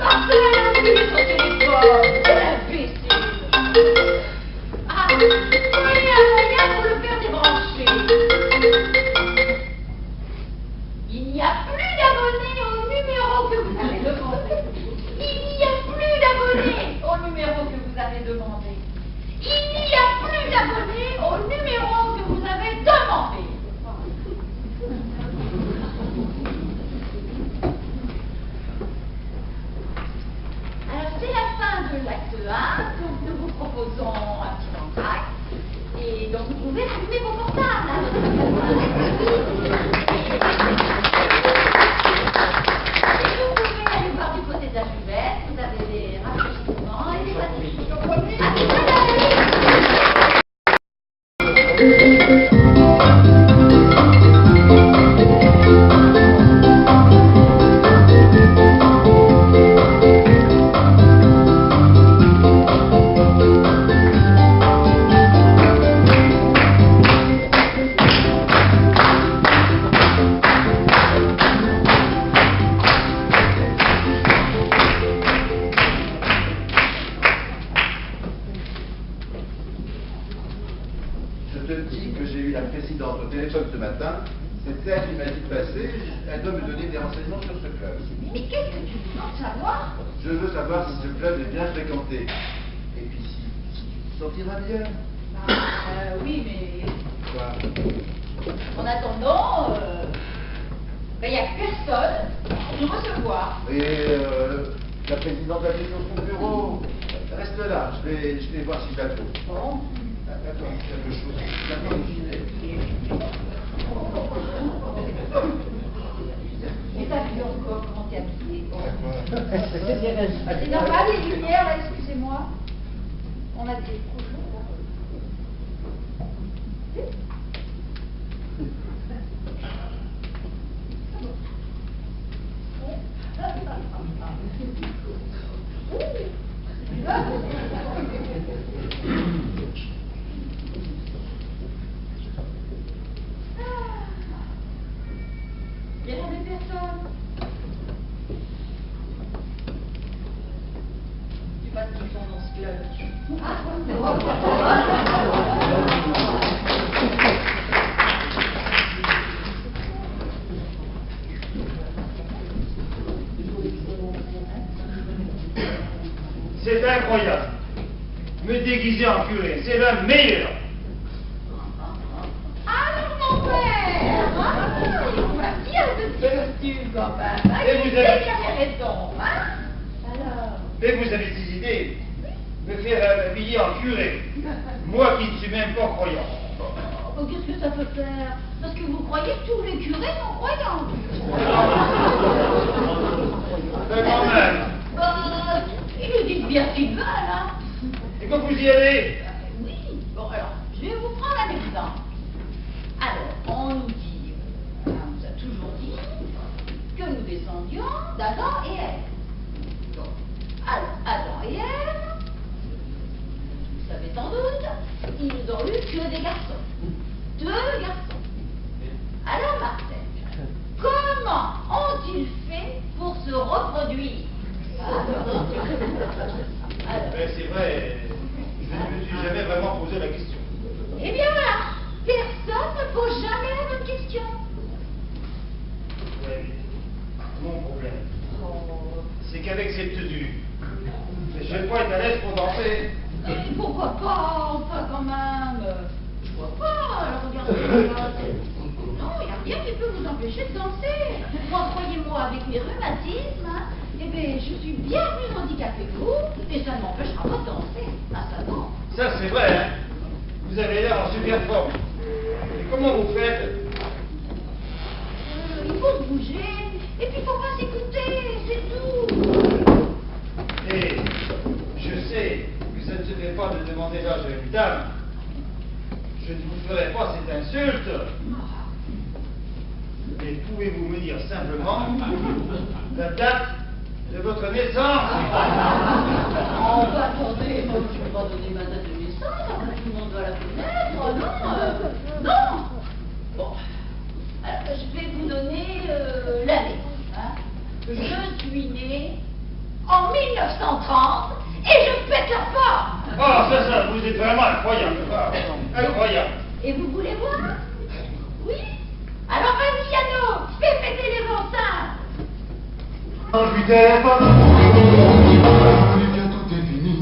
Marcel a oublié son téléphone. Quel imbécile. Ah, oui, un moyen pour le faire débrancher. Il n'y a plus d'abonnés au numéro que vous avez demandé. Il n'y a plus d'abonnés au numéro que vous avez demandé. Il n'y a plus d'abonnés au numéro que vous avez demandé. Alors c'est la fin de l'acte 1, donc nous vous proposons un petit entracte. Et donc vous pouvez allumer vos portables. Et vous pouvez aller voir du côté de la cuvette, vous avez des rafraîchissements et des pâtisseries. À tout à l'heure. Je te dis que j'ai eu la présidente au téléphone ce matin. C'est elle qui m'a dit de passer. Elle doit me donner des renseignements sur ce club. Mais qu'est-ce que tu veux savoir? Je veux savoir si ce club est bien fréquenté. Et puis si tu te sentiras bien. Oui, mais Quoi? en attendant, il n'y a personne pour nous recevoir. Et la présidente a dit sur son bureau. Reste là, je vais voir si je la trouve. Bon. Attends, quelque chose. Maintenant, le filet. Et t'as vu encore comment t'es habillé? D'accord. C'est normal, les lumières, là, excusez-moi. On a des projets, là. Il y a des personnes. Tu passes qui sont dans ce club. C'est incroyable. Me déguiser en curé, c'est le meilleur. Alors mon père, on va dire de petit costume quand même. Et vous avez- raison, hein? Alors, Mais vous avez des idées. Me faire habiller en curé. Moi qui ne suis même pas croyant. oh, qu'est-ce que ça peut faire? Parce que vous croyez que tous les curés sont croyants. Mais quand même. Ils nous disent bien ce qu'ils veulent, hein? Et quand vous y allez, Oui, bon alors, je vais vous prendre un exemple. Alors, on nous dit, on nous a toujours dit que nous descendions pose jamais la bonne question. Oui, mon problème, c'est qu'avec cette tenue, je vais pas être à l'aise pour danser. Et pourquoi pas? Enfin, quand même. Je vois pas. Alors, regardez, là, non, il n'y a rien qui peut vous empêcher de danser. Moi, croyez-moi, avec mes rhumatismes, hein, eh bien, je suis bien plus handicapée que vous, et ça ne m'empêchera pas de danser. Ah, ça non. Ça, c'est vrai, hein. Vous avez l'air en super forme. Et comment vous faites? Il faut se bouger, et puis il faut pas s'écouter, c'est tout. Et je sais que ça ne se fait pas de demander l'âge à une dame. Je ne vous ferai pas cette insulte. Mais pouvez-vous me dire simplement la date de votre naissance? Oh, bah, attendez, moi, je ne vais pas donner ma date de naissance, après tout le monde doit la connaître, non, non. Bon, alors, je vais vous donner l'année. Hein. Je suis née en 1930 et je pète la forme. Ah, ça, vous êtes vraiment incroyable. Incroyable. Et vous voulez voir? Oui? Alors vas-y, Yano, fais péter les enceintes. Quand je lui téléphone, bien tout est fini.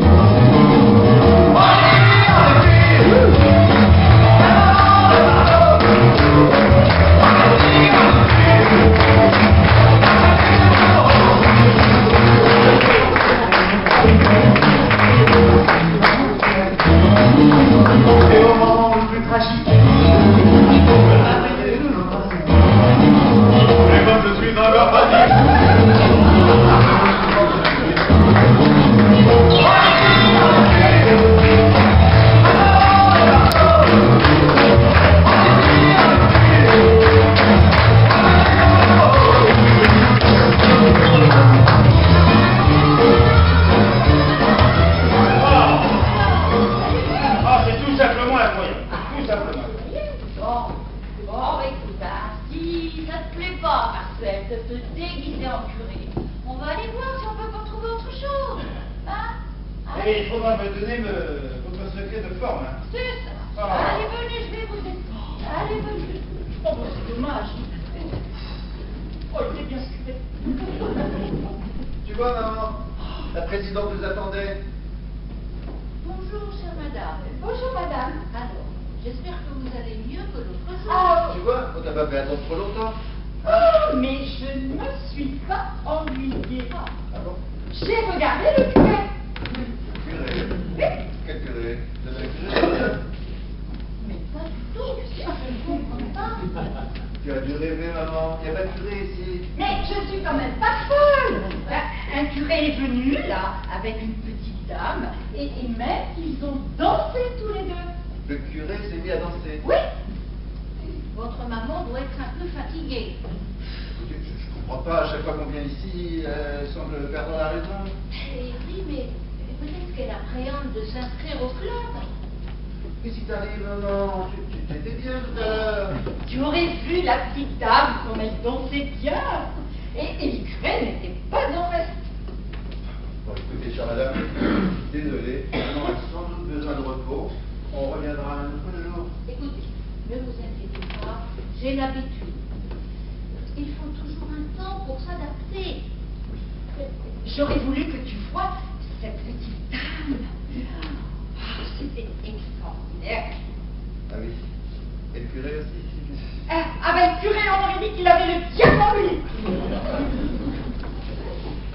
Et au moment le plus tragique, et comme je suis dans leur panique, Ah, c'est tout simplement incroyable. Tout simplement. Bon, écoute, hein, si ça te plaît pas, Marcel, de te déguiser en curé, on va aller voir si on peut pas trouver autre chose. Hein? Et il faudra me donner votre secret de forme. Hein. C'est ça. Ah. Allez, venez, je vais vous aider. Allez, venez. Oh, bah, c'est dommage. Oh, il est bien scrupé. tu vois, maman, la présidente nous attendait. Bonjour, chère madame. Bonjour, madame. Alors, j'espère que vous allez mieux que l'autre jour. Ah, tu vois, on t'a pas fait attendre trop longtemps. Oh, mais je ne me suis pas ennuyée. Ah bon? J'ai regardé le curé. Curé. Oui. Quel curé? De la curé? Mais pas du tout. Je ne comprends pas. Tu as dû rêver, maman. Il n'y a pas de curé ici. Mais je suis quand même pas folle. Un curé est venu là avec une petite dame et même ils ont dansé tous les deux. Le curé s'est mis à danser. Oui. Votre maman doit être un peu fatiguée. Écoutez, je comprends pas. À chaque fois qu'on vient ici, elle semble perdre la raison. Eh oui, mais peut-être qu'elle appréhende de s'inscrire au club. Qu'est-ce qui t'arrive, maman? Tu étais bien tout à l'heure. Tu aurais vu la petite dame comme elle dansait bien. Et le curé n'était pas en reste. Bon, écoutez, chère madame, désolé. Maman a sans doute besoin de repos. On reviendra un autre jour. Écoutez, ne vous inquiétez pas, j'ai l'habitude. Il faut toujours un temps pour s'adapter. J'aurais voulu que tu vois cette petite dame. Ah, c'était extraordinaire. Ah oui. Et le curé aussi. Ah ben le curé, on aurait dit qu'il avait le diable en lui.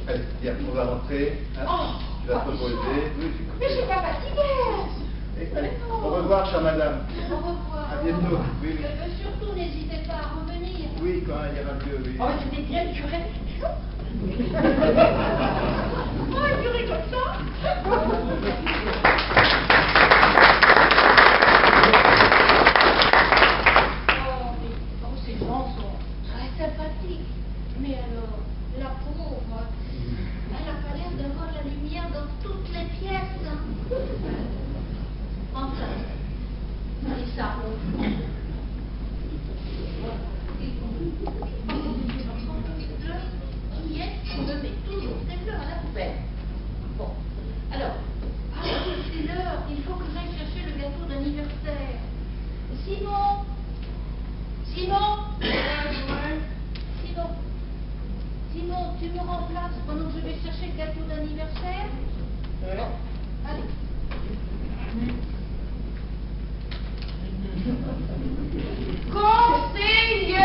Allez, viens, on va rentrer. Hein. Oh, Tu vas te reposer. Oui, Mais je suis pas fatiguée. Et au revoir, chère madame. Au revoir. À bientôt. Oui, oui. Surtout, n'hésitez pas à revenir. Oui, quand il ira mieux, oui. Oh, mais c'était bien le curé. Oh, le curé comme ça. Oh, ces gens sont très sympathiques. Mais alors, la pauvre, elle n'a pas l'air d'avoir la lumière dans toutes les pièces. Enfin, c'est ça. Qui est qui me met toujours ses fleurs à la poubelle? Bon, alors, gâteau d'anniversaire? Non. Allez. Conseiller!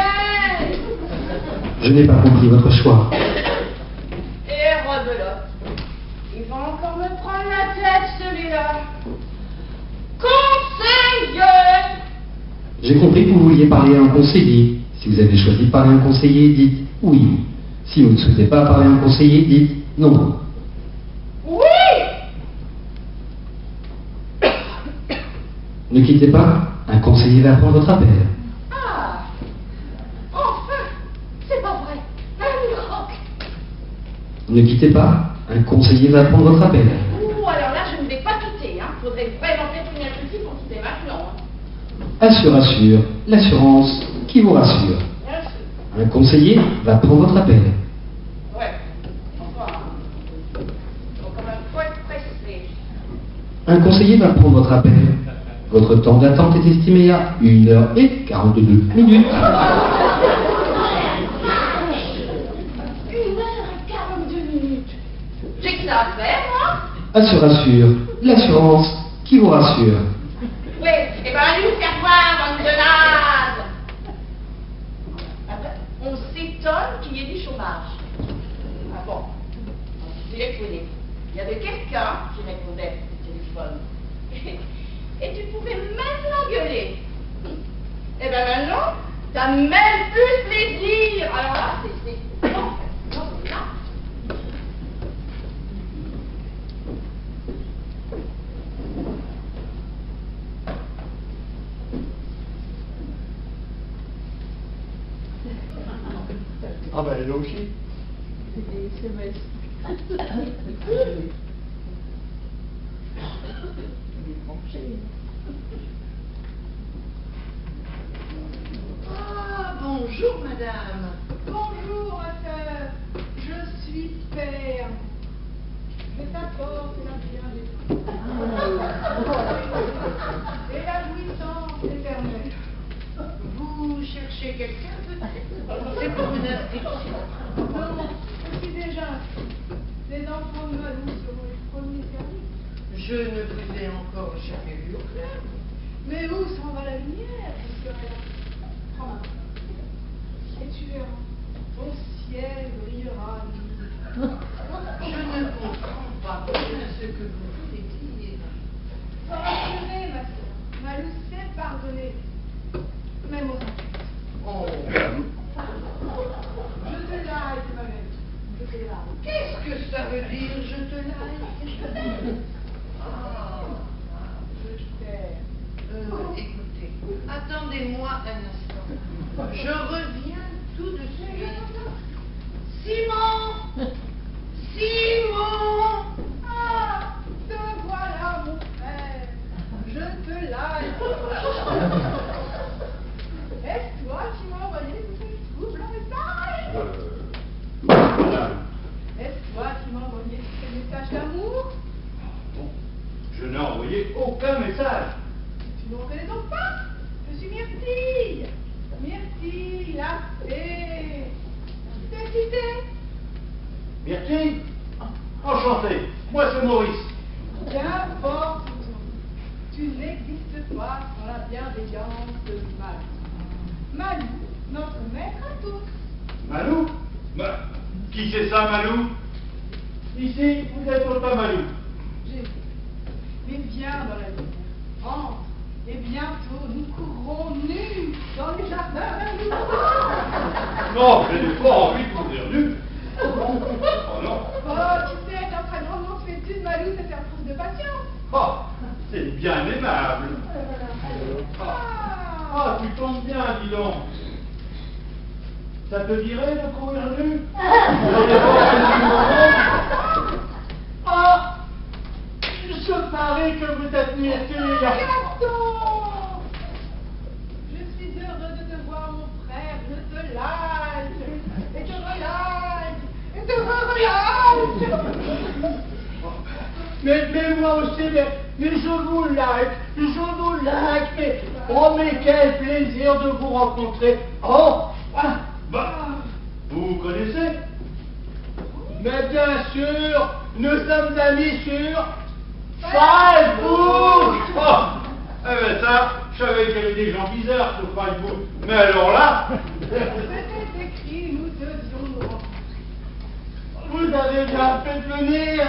Je n'ai pas compris votre choix. Et rebelote. Il va encore me prendre la tête, celui-là. Conseiller! J'ai compris que vous vouliez parler à un conseiller. Si vous avez choisi de parler à un conseiller, dites oui. Si vous ne souhaitez pas parler à un conseiller, dites non. Oui! Ne quittez pas, un conseiller va prendre votre appel. Ah! Enfin! C'est pas vrai! Un miracle! Ne quittez pas, un conseiller va prendre votre appel. Ouh, alors là, je ne vais pas quitter, hein. Faudrait vraiment prévenir ceci pour quitter maintenant. Hein. Assure, l'assurance qui vous rassure. Bien sûr. Un conseiller va prendre votre appel. Ouais. Enfin, faut quand même pas être pressé. Un conseiller va prendre votre appel. Votre temps d'attente est estimé à 1h42 minutes. 1h42 minutes. J'ai que ça à faire, moi. Assure, l'assurance qui vous rassure. Oui, et ben allez vous faire voir, bande de nazes. Après, on s'étonne qu'il y ait du chômage. Ah bon, téléphonez. Il y avait quelqu'un qui répondait au téléphone. Et tu pouvais même l'engueuler. Et ben maintenant, t'as même plus plaisir. Alors là, c'est... Non, non, là. Ah ben elle aussi. Ah, bonjour madame. Bonjour, ma sœur. Je suis père. Je t'apporte la bienveillance et la jouissance éternelle. Vous cherchez quelqu'un peut-être? C'est pour une inscription. Non, je suis déjà inscrit. Les enfants de Malou seront les premiers services. Je ne vous ai encore jamais vu au club. Mais où s'en va la lumière, je serai là. Prends ma main. Et tu verras, ton ciel brillera à nous. Je ne comprends pas bien ce que vous voulez dire. Sois rassurée, ma sœur. Malou sait pardonner, même aux enfants. Oh. Je te like, ma belle. Je te like. Qu'est-ce que ça veut dire, je te like? Ah, Je t'aime. écoutez, attendez-moi un instant. Je reviens tout de suite. Simon! Simon! Ah, te voilà, mon frère. Je te like. Est-ce toi qui m'as envoyé ce trouble message? Madame, Est-ce toi qui m'as envoyé ce message d'amour? Bon, je n'ai envoyé aucun message. Tu ne me reconnais donc pas? Je suis Myrtille. Myrtille, la fée. T'es cité? Myrtille? Enchanté. Moi, c'est Maurice. Qu'importe. Tu n'existes pas sans la bienveillance de Malou. Malou, notre maître à tous. Malou? Bah, qui c'est ça, Malou? Ici, vous êtes pas Malou. J'ai vu. Mais viens dans la lumière. Entre. Et bientôt, nous courrons nus dans les jardins d'amour. Non, je n'ai pas envie de courir nu. Oh non. Oh, tu sais, notre grandement fêtude, Malou, c'est faire preuve de patience. Oh, c'est bien aimable. Ah, tu tombes bien, dis donc. Ça te dirait de courir nu? Ah, je parie que vous êtes Myrtille. Gaston! Je suis heureux de te voir, mon frère. Je te like. Et te relike. Et te relike. Mais moi aussi, mais je vous like, mais oh, mais quel plaisir de vous rencontrer. Oh, ah, Bah, vous vous connaissez? Oui, Mais bien sûr, nous sommes amis sur Facebook. Oh, eh ben ça, je savais qu'il y avait des gens bizarres sur Facebook. Mais alors là, C'était écrit, nous devions nous rencontrer. Vous avez bien fait de venir.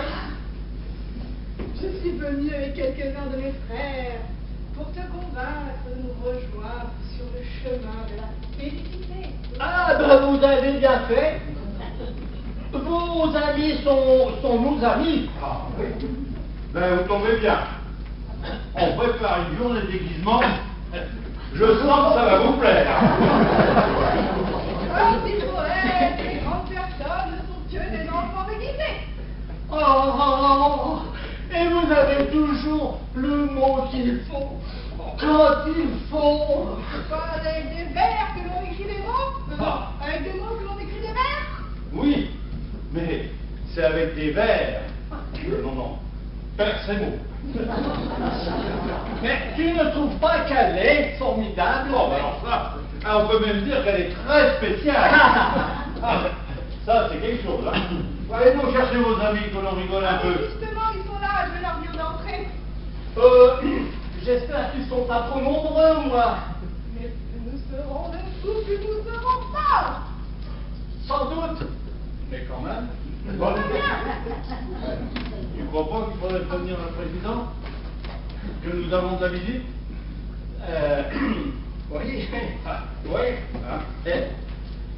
Je suis venue avec quelques-uns de mes frères pour te convaincre de nous rejoindre sur le chemin de la félicité. Ah, ben vous avez bien fait. Vos amis sont nos amis. ah, oui. Ben vous tombez bien. On prépare une journée de déguisement. Je sens que ça va vous plaire. Comme dit poète, les grandes personnes ne sont que des enfants déguisés. Oh, et vous avez toujours le mot qu'il faut, quand il faut. Pas avec des vers que l'on écrit des mots, Ah. avec des mots que l'on écrit des vers. Oui, mais c'est avec des vers. Non, non. Vers ces mots. Mais tu ne trouves pas qu'elle est formidable? Oh, ben alors ça, on peut même dire qu'elle est très spéciale. Ah, ça, c'est quelque chose, hein. Allez donc chercher vos amis, que l'on rigole un Ah, peu. justement, ils sont là, je vais leur dire d'entrer. J'espère qu'ils sont pas trop nombreux, moi. Mais nous serons de fous que nous serons pas. Sans doute. Mais quand même. Bon. Tu crois pas qu'il faudrait prévenir le président que nous avons de la visite? Oui. Oui. Hein?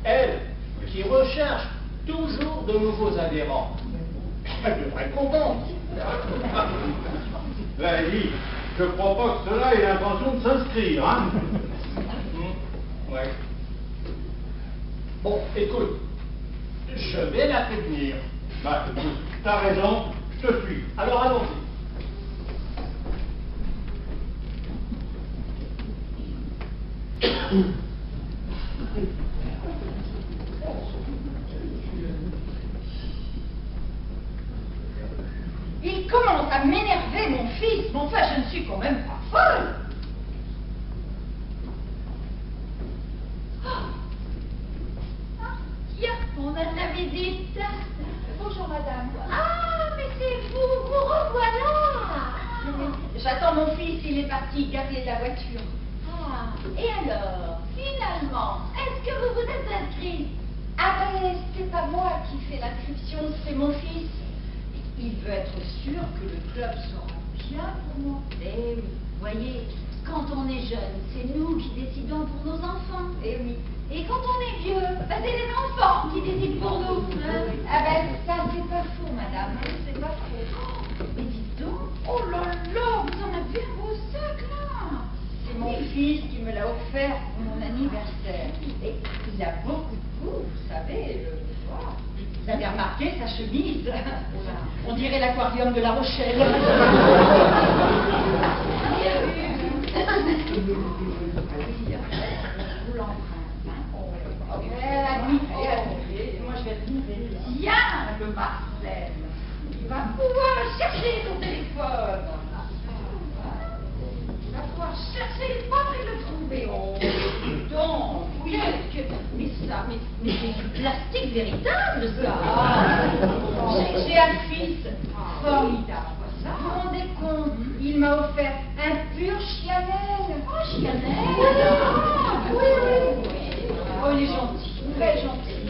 Elle, qui recherche toujours de nouveaux adhérents, elle devrait être contente. Ben, dis, je crois pas que cela ait l'intention de s'inscrire, hein? Ouais. Bon, écoute, je vais la prévenir. Bah, écoute, t'as raison, je te suis. Alors allons-y. Il commence à m'énerver, mon fils. Mais enfin, je ne suis quand même pas folle. Tiens, on a de la visite. Bonjour madame. Ah, mais c'est vous, vous revoilà. J'attends mon fils, il est parti garer la voiture. Ah, et alors, finalement, est-ce que vous vous êtes inscrit? Ah ben, c'est pas moi qui fais l'inscription, c'est mon fils. Il veut être sûr que le club sera bien pour moi. Eh oui, voyez, quand on est jeune, c'est nous qui décidons pour nos enfants. Eh oui. Et quand on est vieux, bah, c'est les enfants qui décident pour nous. Hein. Ah ben, ça c'est pas faux, madame, hein, c'est pas faux. Mais dites donc, oh là là, vous en avez un beau sac là. C'est mon fils qui me l'a offert pour mon anniversaire. Et il a beaucoup de goût, vous savez. Voilà. Vous avez remarqué sa chemise? On dirait l'aquarium de La Rochelle. Vous l'emprunte, hein? Moi je vais le livrer. Tiens, le Marcel. Il va pouvoir chercher son téléphone. Il va pouvoir chercher le pauvre et le trouver. Oh, donc, mais ça, mais c'est du plastique véritable, ça. J'ai un fils formidable. Ça. Vous vous rendez compte? Il m'a offert un pur Chanel. Oh, Chanel. Ah, oui. Oh, il est gentil, très gentil.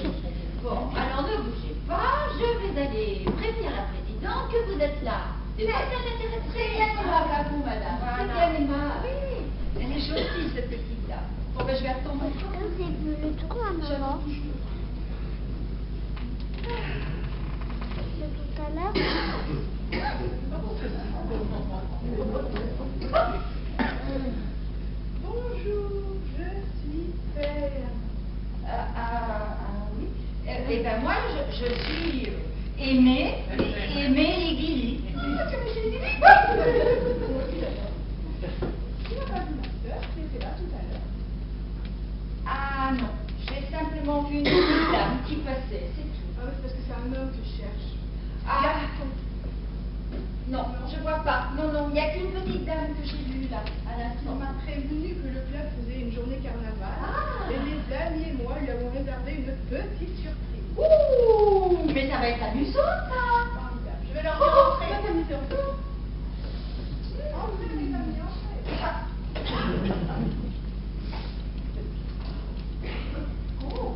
Bon, alors ne bougez pas, je vais aller prévenir la présidente que vous êtes là. C'est bien aimable à vous, madame. C'est Voilà. bien aimable. Oui. Elle est gentille, cette petite dame. Bon, ben, je vais attendre. Vous avez vu le trou à maman? C'est tout à l'heure? Bonjour, je suis père. Oui. Eh ben, moi, je suis Aimée Ligili. Tu n'as pas vu ma soeur qui était là tout à l'heure? Ah non, j'ai simplement vu une petite dame qui passait, c'est tout. Ah oui, c'est parce que c'est un homme que je cherche. Ah, non, je vois pas. Non, il n'y a qu'une petite dame que j'ai vue là, à On l'instant. m'a prévenu que le club faisait une journée carnaval Ah. et les amis et moi lui avons réservé une petite surprise. Ouh, Mais ça va être amusant, ça. Je vais leur Oh, on montrer. va s'amuser encore. Oh, vous allez m'améliorer. Oh.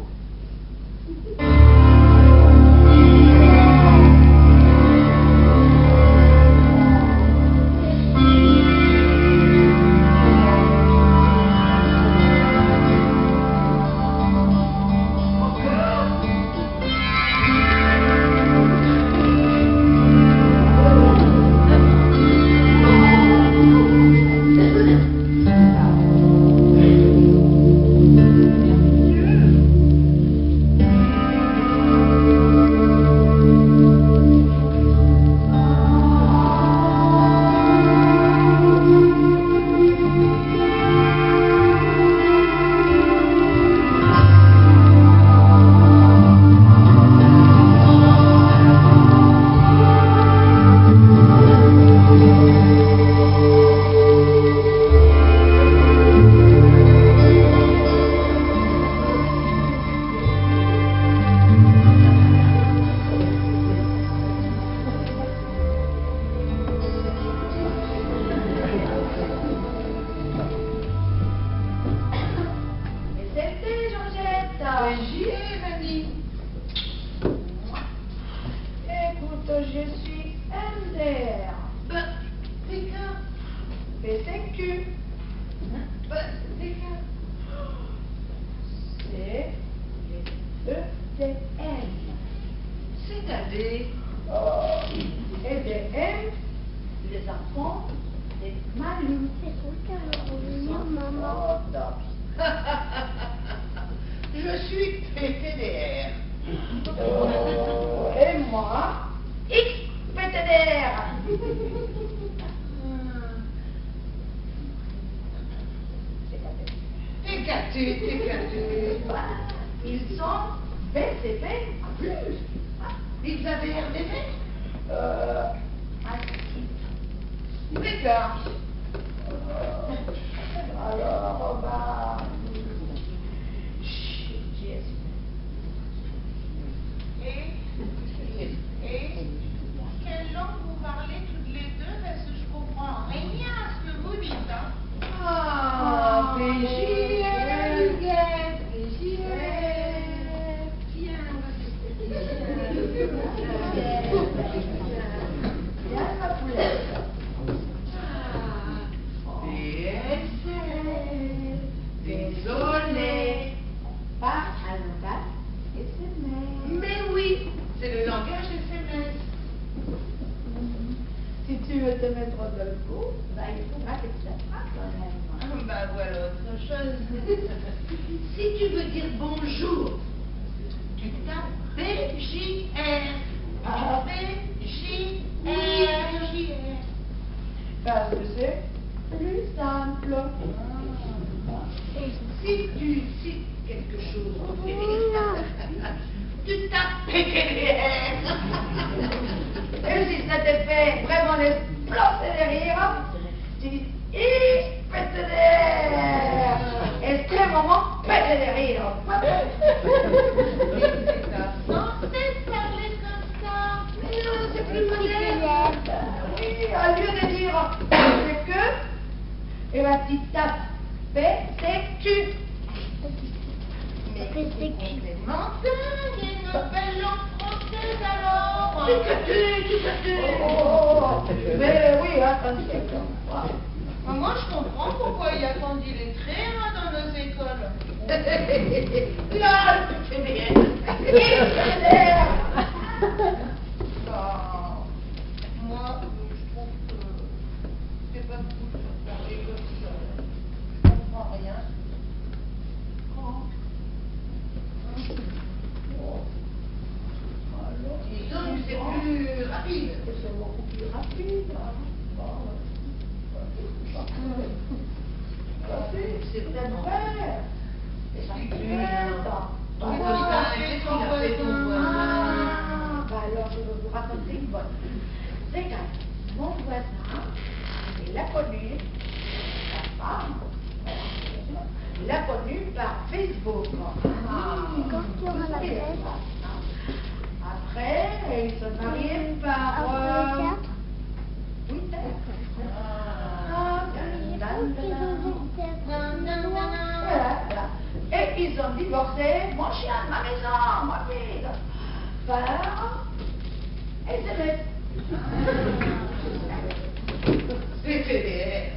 Et c'était Georgette. J'y ai, mamie. Écoute, je suis MDR. C'est quoi? PCQ. C'est quoi? C'est les EDM. C'est-à-dire? EDM, les enfants des malus. Maman. Je suis PTDR. Et moi, XPTDR. T'es gâté. Ils sont BCP plus. Ils avaient RDV? D'accord. Alors, bah. Et quelle langue vous parlez toutes les deux? Parce que je comprends rien à ce que vous dites, hein? Ah, PJL, Viens, ma poulette. Désolé. Pas un langage SMS. Mais oui, c'est le langage SMS. Si tu veux te mettre dans le coup, bah, il faudra que tu fasses quand même. Bah voilà autre chose. Si tu veux dire bonjour, Tu tapes BJR. Ah. BJR. Parce que c'est plus simple. si tu cites quelque chose en féminin, tu tapes PTDR. Et si ça te fait vraiment exploser de rire, tu dis XPTDR. Extrêmement pété de rire. Censé parler comme ça. Mais non, c'est plus moderne. Oui, au lieu de dire c'est que, et ben tu tapes PCQ. Mais complémentaire, il y a une belle langue française alors. Oh, mais oui, attendez. Moi je comprends pourquoi il y a tant d'illettrés dans nos écoles. Là, c'est bien. XPTDR. Moi, je trouve que c'est pas cool de parler comme ça. Je comprends rien. Disons que c'est plus rapide. C'est beaucoup plus rapide. C'est vraiment vrai. C'est C'est plus vrai. Ton voisin, qu'est-ce qu'il a fait ton voisin? les hommes divorcés, mon chien de ma maison, mon fils. Par SMS. C'était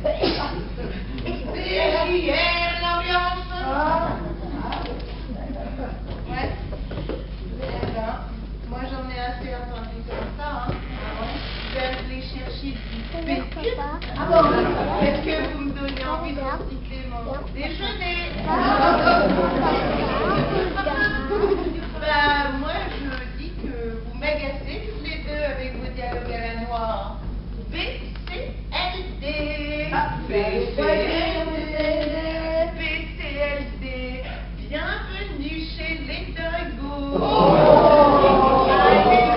hier l'ambiance. Ouais. Eh ben, moi j'en ai assez entendu comme ça. Hein. Je vais aller chercher du pétil. Ah bon? Est-ce que vous me donnez envie de recycler mon déjeuner? Ben, moi je dis que vous m'agacez tous les deux avec vos dialogues à la noire. BCLD. BCLD. Bienvenue chez les dingos.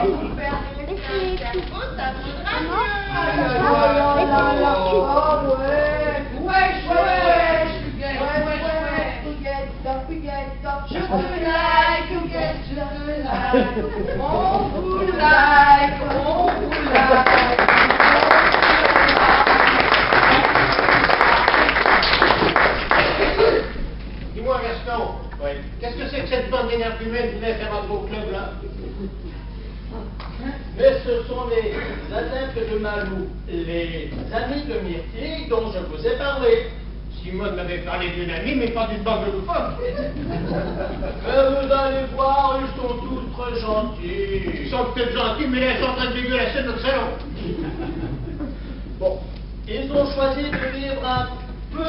Vous faire un cerveau, ça vaudra je vous like, on vous like. Dis-moi, Gaston, qu'est-ce que c'est que cette bande d'énergumènes qui vient faire un beau club là? Mais ce sont les adeptes de Malou, les amis de Myrtille dont je vous ai parlé. Simone m'avait parlé d'une amie, mais pas d'une bande de loufoques. Mais vous allez voir, ils sont tous très gentils. Ils sont peut-être gentils, mais là, ils sont en train de dégueulasser notre salon. Bon, ils ont choisi de vivre un peu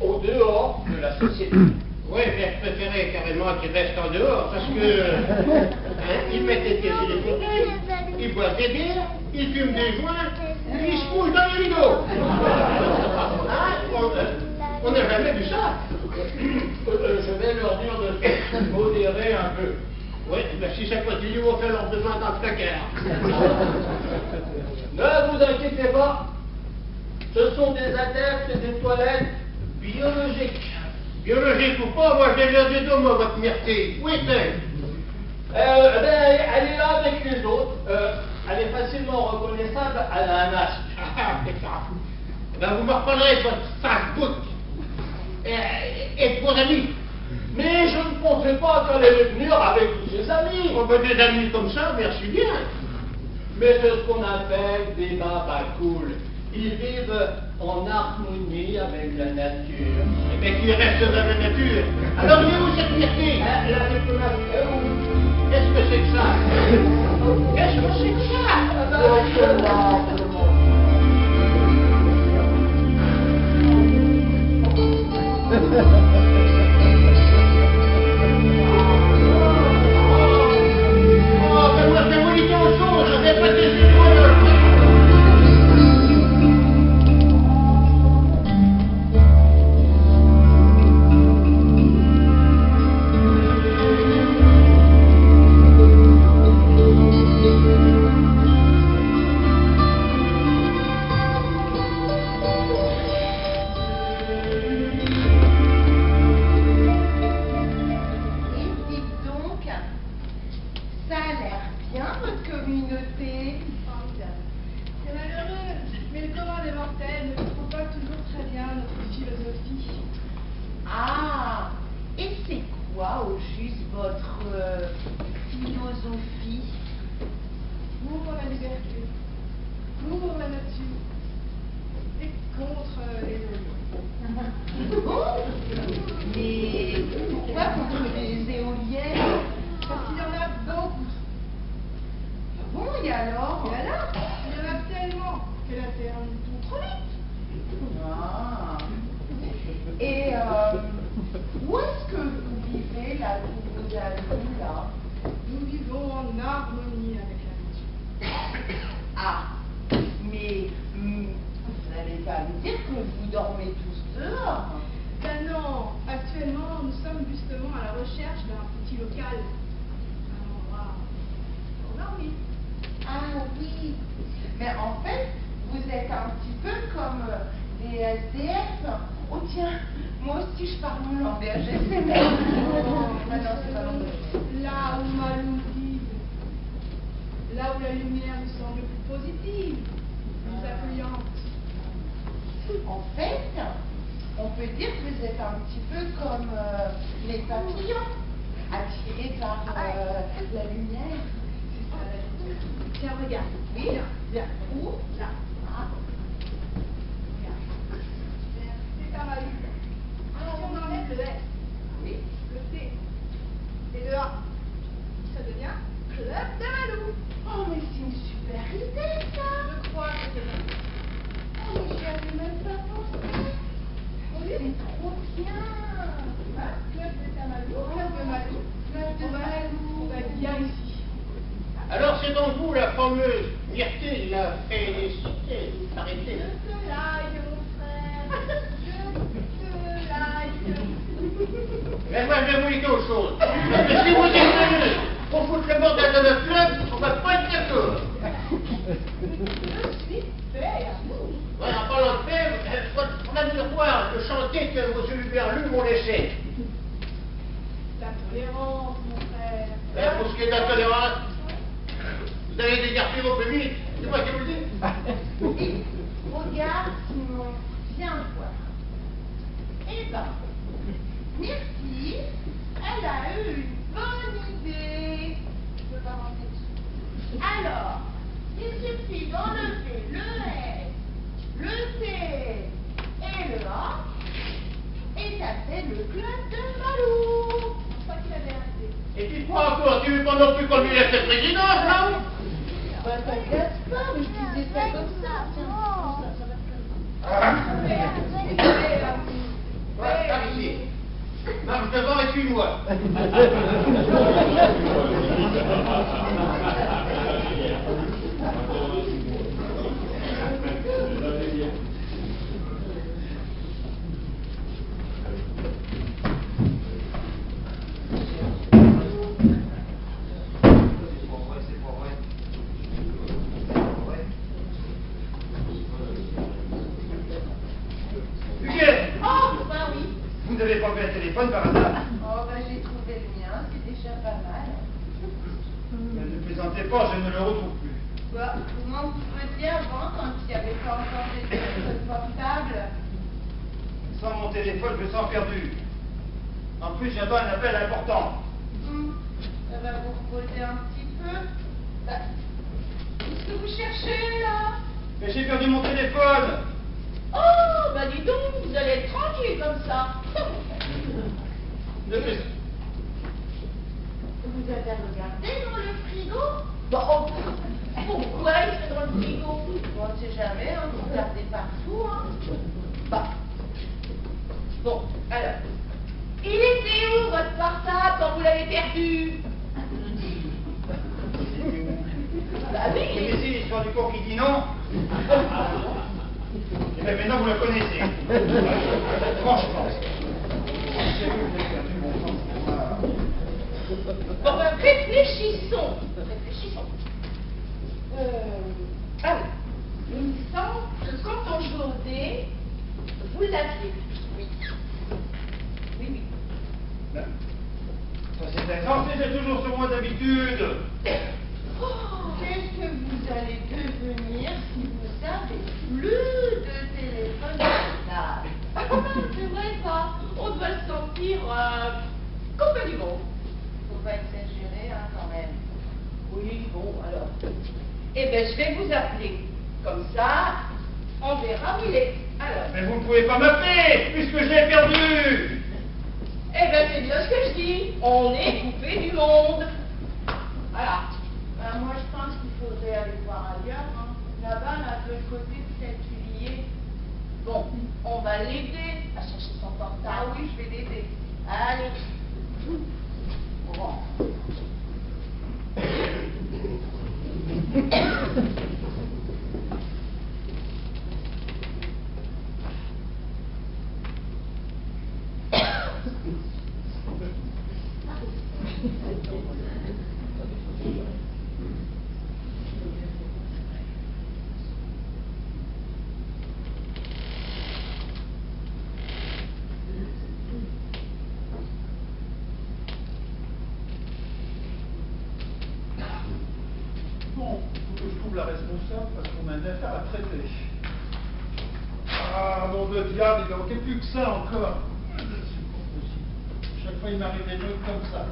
au dehors de la société. Oui, mais je préférais carrément qu'ils restent en dehors, parce que ils mettent des pieds sur les fauteuils, ils boivent des bières, ils fument des joints, ils se couchent dans les rideaux. On n'a jamais vu ça. Je vais leur dire de modérer un peu. Oui, mais si ça continue, ils vont faire leurs besoins dans le placard. Ne vous inquiétez pas, ce sont des adeptes des toilettes biologiques. Biologique ou pas, moi j'ai l'air des deux mots, votre Myrtille. Oui, c'est. Elle est là avec les autres. Elle est facilement reconnaissable, elle a un masque. C'est ça. Ben, vous me reprendrez votre face-bout et vos amis. Mais je ne pensais pas qu'elle allait venir avec tous ses amis. On veut des amis comme ça, merci bien. Mais c'est ce qu'on appelle des babas cool. Ils vivent en harmonie avec la nature. Mais qui reste dans la nature. Alors, il est où cette Myrtille? La diplomatie est où? Qu'est-ce que c'est que ça? Qu'est-ce que c'est que ça? Oh, mais moi, c'est mon idée au chaud, je vais pas te dire. les papillons, attirés par la lumière. C'est ça la lumière. Tiens, regarde. Oui, Bien. où? Là. Ah. C'est ta value. Si on enlève le S, Oui. le T et le A, ça devient Club de Malou. Oh, mais c'est une super idée, ça. Je crois que c'est bon. Oh, mais j'y avais même pas pensé. Oui, C'est trop bien. hein, Club de Tamalou, Club de Malou. Club de Malou. On va être bien ici. Alors c'est donc vous la fameuse Myrtille, la félicité, arrêtez. Je te like, mon frère. Je te like. Mais moi je vais vous dire quelque chose. Parce que si vous êtes venus pour foutre le bordel dans notre club, on va pas être d'accord. Je suis fair. Ouais, en parlant de faire, on a dû voir le chantier que M. Huberlu m'ont laissé. La tolérance, mon frère. Mais pour ce qui est de la tolérance, vous avez dégarpé vos publics, c'est moi qui vous le dis. Et regarde, Simon, viens voir. Eh ben, Myrtille, elle a eu une bonne idée. Je peux pas rentrer dessus. Alors, il suffit d'enlever le S, le T et le A, et ça fait le club de Malou. Je crois qu'il avait un T. Et puis pas encore, tu veux pas non plus qu'on lui laisse cette présidence, là? Bah, t'inquiète pas, mais je disais ça comme ça. Tiens, ça va faire. Ouais, par ici. Marche devant et suis-moi. Huguet, Oh, bah oui. vous n'avez pas vu un téléphone par hasard? Oh, bah j'ai trouvé le mien, c'est déjà pas mal. Ne plaisantez pas, je ne le retrouve plus. Bah, comment vous faisiez avant quand il n'y avait pas encore des téléphones portables? Sans mon téléphone, je me sens perdu. En plus, j'attends un appel important. Ça va vous reposer un petit peu. Bah, qu'est-ce que vous cherchez là? Mais j'ai perdu mon téléphone. Oh, bah dis donc, vous allez être tranquille comme ça. Ne plais- Vous avez regardé dans le frigo? Bah, oh, pourquoi il fait dans le frigo? Bon, on ne sait jamais, hein, vous regardez partout. Hein. Bah. Bon, alors. Il était où votre portable quand vous l'avez perdu? Bah oui. Vous connaissez l'histoire du con qui dit non? Et bien maintenant, vous le connaissez. Franchement. J'ai vu que j'ai perdu mon sang. Bon, ben, réfléchissons. Réfléchissons. Ah oui. Il me semble que quand on joue au dé, vous l'aviez. Oui. Oui, oui. Ben, ça c'est insensé, c'est toujours sur moi d'habitude. Oh, qu'est-ce que vous allez devenir si vous avez plus de téléphone portable? C'est vrai ça. On doit se sentir copain du monde. Faut pas exagérer, hein, quand même. Oui, bon, alors. Eh bien, je vais vous appeler. Comme ça, on verra où il est. Alors. Mais vous ne pouvez pas m'appeler, puisque je l'ai perdu. Eh bien, c'est bien ce que je dis. On est coupé du monde. Voilà. Ben, moi, je pense qu'il faudrait aller voir ailleurs. Hein. Là-bas, là, de l'autre côté, peut-être qu'il y est. Bon, on va l'aider à chercher son portable. Ah oui, je vais l'aider. Allez. Bon. Bon, il faut que je trouve la responsable parce qu'on a une affaire à traiter. Ah, nom de diable, il ne manquait plus que ça encore. Chaque fois, il m'arrive des trucs comme ça.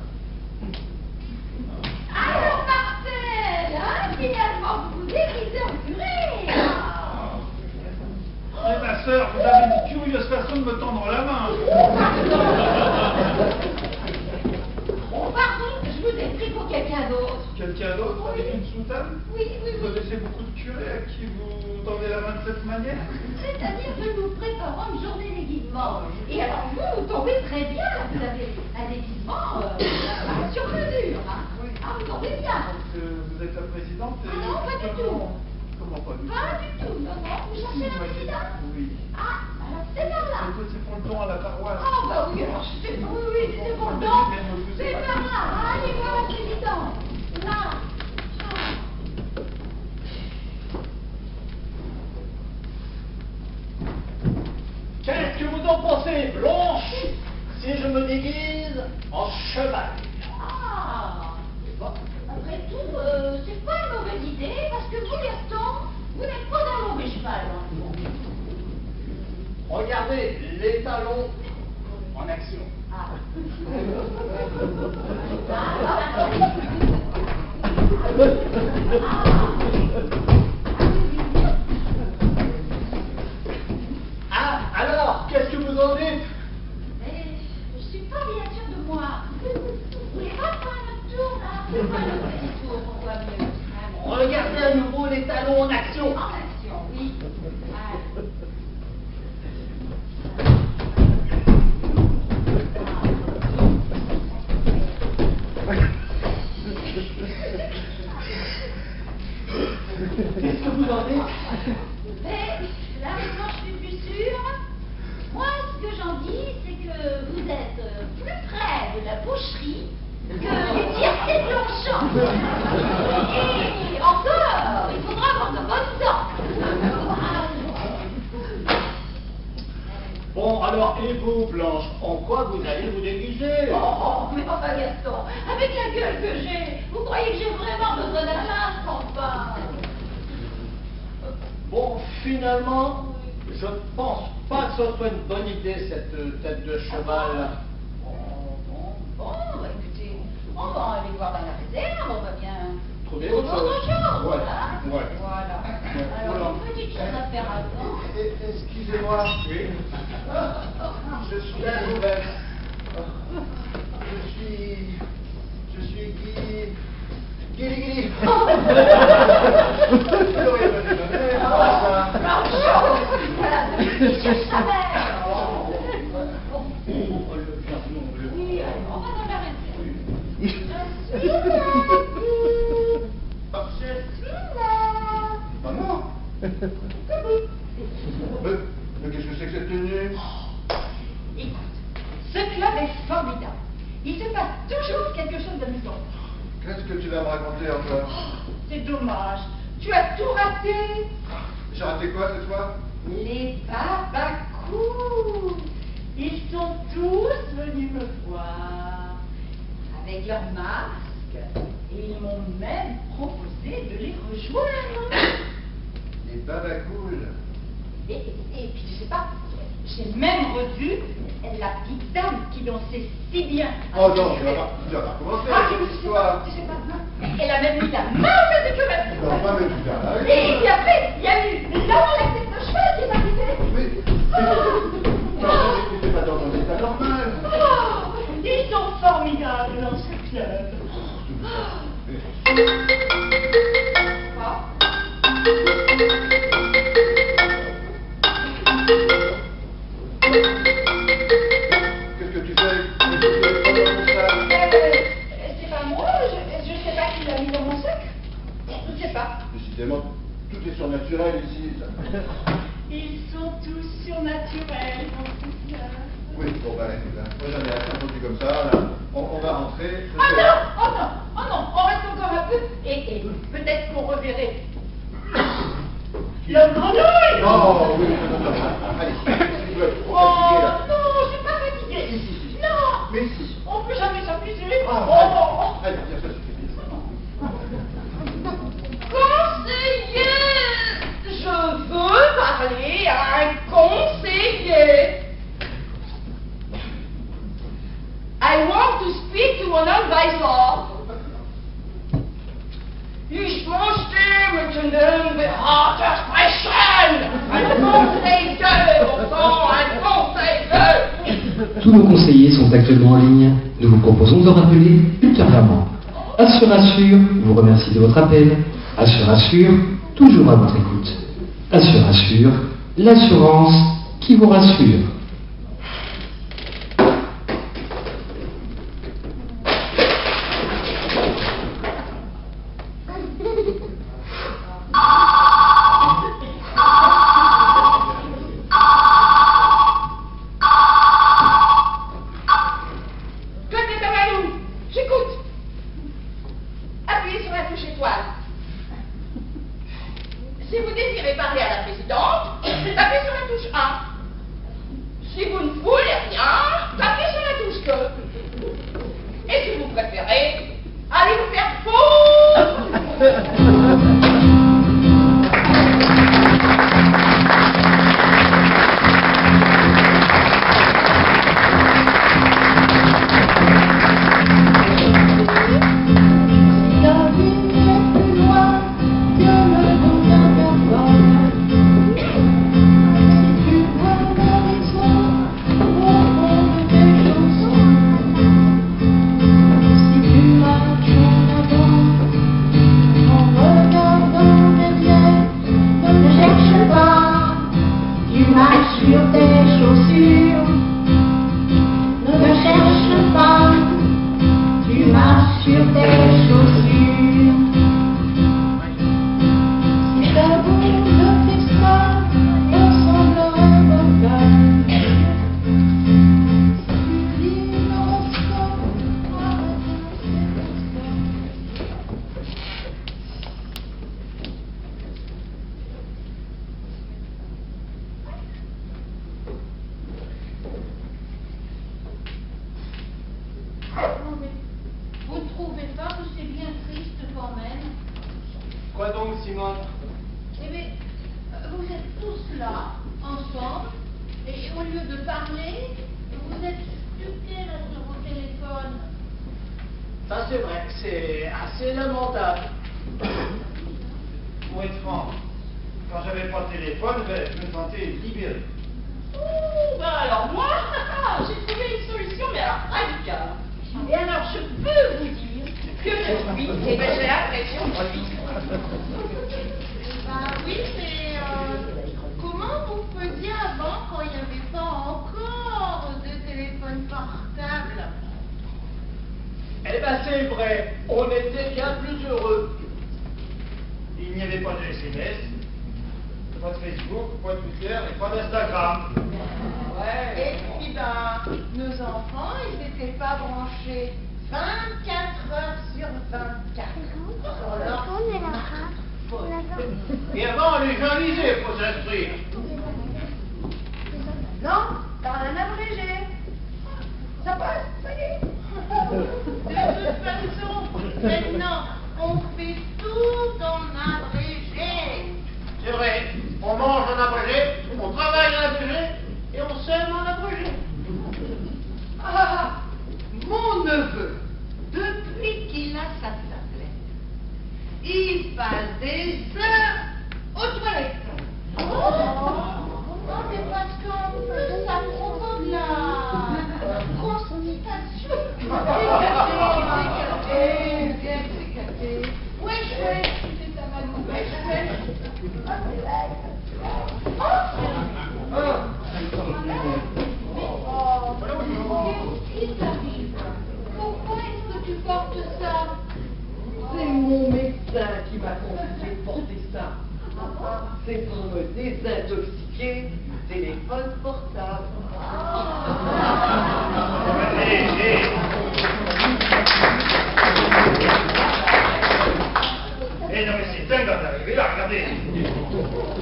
Alors, Marcel, hein, finalement, vous vous déguisez en curé. Mais ma soeur, vous avez une curieuse façon de me tendre la main. Bon, pardon, je vous ai pris pour quelqu'un d'autre. Quelqu'un d'autre avec une soutane? Oui, oui, Vous oui. connaissez beaucoup de curés à qui vous tendez la main de cette manière? C'est-à-dire que nous préparons une journée déguisement. Et alors, vous tombez très bien. Vous avez un déguisement sur mesure. Hein. Ah, vous tombez bien. Vous êtes la présidente et... Ah non, pas du tout. Comment pas du tout? Pas du tout, non, non. Vous cherchez la présidente? Oui. Ah, alors c'est par là. C'est pour le don à la paroisse. Ah, bah oui, alors c'est oui, oui, c'est pour le don. C'est par là. Allez voir la présidente. Là. Qu'est-ce que vous en pensez, Blanche, si je me déguise en cheval? Ah, bon, après tout, c'est pas une mauvaise idée, parce que vous, Gaston, vous n'êtes pas un mauvais cheval, dans le fond. Regardez les talons en action. Ah. Ah, alors, qu'est-ce que vous en dites? Mais je suis pas bien sûre de moi. Vous voulez pas faire un autre tour, là? Faites-moi un autre petit tour pour voir mieux. Regardez à nouveau les talons en action. En action, oui. Qu'est-ce que vous en dites? Mais là maintenant je suis plus sûre. Moi ce que j'en dis c'est que vous êtes plus près de la boucherie que du tiercé de Longchamp. Et encore, il faudra avoir de bonnes dents. Bon, alors, et vous, Blanche, en quoi vous allez vous déguiser? Oh, mais enfin Gaston, avec la gueule que j'ai, vous croyez que j'ai vraiment besoin d'un masque, enfin? Bon, finalement, je pense pas que ce soit une bonne idée, cette tête de cheval. Bon, bah écoutez, on va aller voir dans la réserve, on va bien Trouver trouver autre chose. autre chose, Ouais, voilà. ouais. Voilà. Alors, une petite chose à faire avant. Excusez-moi. Oui. Je suis nouvelle. Je suis Guy. Guy. Voilà, je savais. Oui, allez, on va dans la réserve. Je suis là. Maman. Mais qu'est-ce que c'est que cette tenue? Écoute, ce club est formidable. Il se passe toujours quelque chose d'amusant. Qu'est-ce que tu vas me raconter encore? C'est dommage. Tu as tout raté. J'ai raté quoi cette fois? Les babacous. Ils sont tous venus me voir avec leur masque et ils m'ont même proposé de les rejoindre. Les babacoules. Et puis je sais pas, j'ai même revu la petite dame qui dansait si bien. Oh non, tu vas pas recommencer Ah, cette je sais histoire. pas, je sais pas. Elle a même mis la main au médicament. Non, pas mais tu vas là. Et puis après, il y a eu l'homme à la tête de cheval qui est arrivé. Mais c'est pas dans ton état normal. Oh, ils sont formidables dans ce club. Quoi? Qu'est-ce que tu fais? C'est pas moi, je sais pas qui l'a mis dans mon sac. Je sais pas. Décidément, tout est surnaturel ici. Ils sont tous surnaturels dans ce club. Oui, bon ben écoute, hein, moi j'en ai assez entendu comme ça, là. On va rentrer. Oh non, oh non, oh non, on reste encore un peu et peut-être qu'on reverrait l'homme grenouille. Non, oui, non, allez, tu dois être trop Oh fatigué là. non, je suis pas fatiguée. Non, Mais si. on peut jamais s'amuser. Oh, Oh. allez, viens, ça suffit. Conseiller, je veux parler à un conseiller. I want want to speak to an advisor. Ich möchte mit dem Berater sprechen. Ein Conseiller, ein Conseiller. Tous nos conseillers sont actuellement en ligne. Nous vous proposons de rappeler ultérieurement. Assure, vous remercie de votre appel. Assure, toujours à votre écoute. Assure, l'assurance qui vous rassure. Si vous désirez parler à la présidente, tapez sur la touche 1. Si vous ne voulez rien, tapez sur la touche 2. Et si vous préférez, allez vous faire foutre. Vous ne trouvez pas que c'est bien triste quand même? Quoi donc, Simone? Eh bien, vous êtes tous là, ensemble, et au lieu de parler, vous êtes stuqués là sur vos téléphones. Ça, c'est vrai que c'est assez lamentable. Pour être franc, quand j'avais pas de téléphone, je me sentais libéré. Ouh, ben alors moi, j'ai trouvé une solution, mais alors radicale. Et alors, je peux vous dire que je suis, et ben j'ai l'impression que je suis. Ben oui, mais comment vous faisiez avant quand il n'y avait pas encore de téléphone portable? Eh ben, c'est vrai, on était bien plus heureux. Il n'y avait pas de SMS, pas de Facebook, pas de Twitter et pas d'Instagram. Ouais. Et puis, ben, nos enfants, ils n'étaient pas branchés 24 heures sur 24. Sur leur smartphone. Et avant, les gens lisaient pour s'inscrire. Non, par un abrégé. Ça passe, ça y est. De toute façon, maintenant, on fait tout en abrégé. C'est vrai, on mange en abrégé, on travaille en abrégé, et on s'aime en abrégé. Ah, mon neveu, depuis qu'il a sa tablette, il passe des heures aux toilettes. Non, c'est parce que ça provoque la constipation. Décatez. Wesh, c'est ta malou. Qu'est-ce qui t'arrive? Pourquoi est-ce que tu portes ça? C'est mon médecin qui m'a conseillé de porter ça. C'est pour me désintoxiquer du téléphone portable. Eh non mais c'est dingue d'en arriver là, regardez.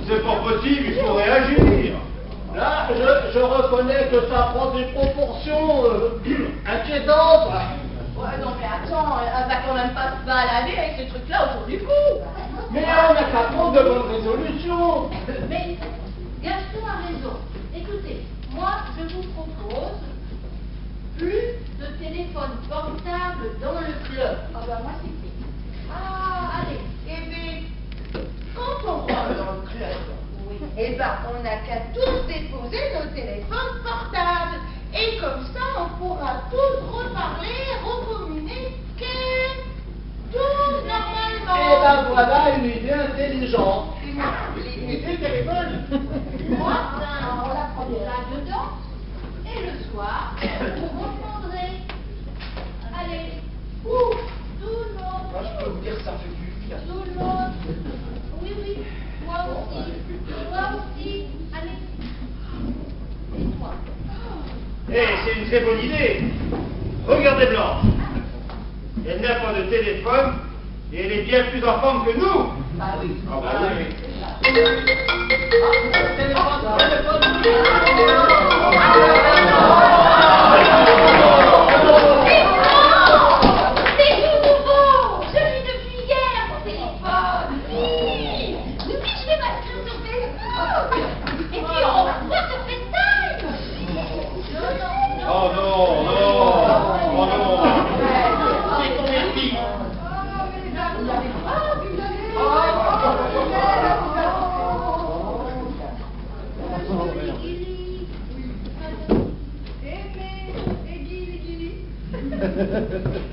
C'est pas possible, il faut réagir. Là, je reconnais que ça prend des proportions inquiétantes. Ouais, non mais attends, elle va quand même pas se balader avec ce truc-là autour du cou. Mais on n'a qu'à prendre de bonnes résolutions. Mais Gaston a raison. Écoutez, moi je vous propose plus de téléphone téléphone portable dans le club. Ah bah moi c'est fait. Ah, allez. Eh bien, quand on rentre dans le club, eh ben, on n'a qu'à tous déposer nos téléphones portables. Et comme ça, on pourra tous reparler, recommuniquer, tout normalement. Eh ben voilà une idée intelligente. L'idée téléphone. Moi, on la prendra dedans. Et le soir, vous reprendrez. Allez. Ouf, tout le monde. Moi, je peux vous dire, ça fait du bien. Tout le monde. Oui, oui. Moi aussi. Moi aussi. Allez. Et toi. Eh, c'est une très bonne idée. Regardez Blanche. Elle n'a pas de téléphone et elle est bien plus en forme que nous. Ah oui. Ah bah oui. C'est tout nouveau. Je l'ai depuis hier, mon téléphone. Oui, je vais m'inscrire sur Facebook. Et puis on va voir sur FaceTime. Oh non, non, oh non. C'est ton mépris.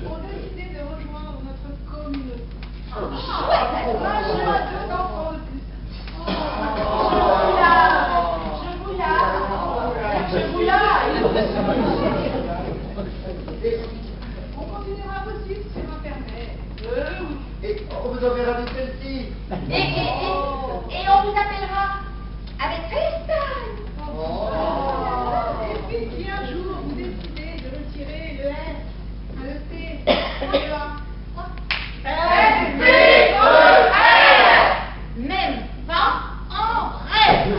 Ont décidé de rejoindre notre communauté. Un deux enfants de plus. Je vous lave. On continuera vos sites sur Internet. Et on vous enverra des celle-ci. Et on vous appellera avec FaceTime. Et puis si un jour vous décidez de retirer le S, le T, le A, Même pas en rêve.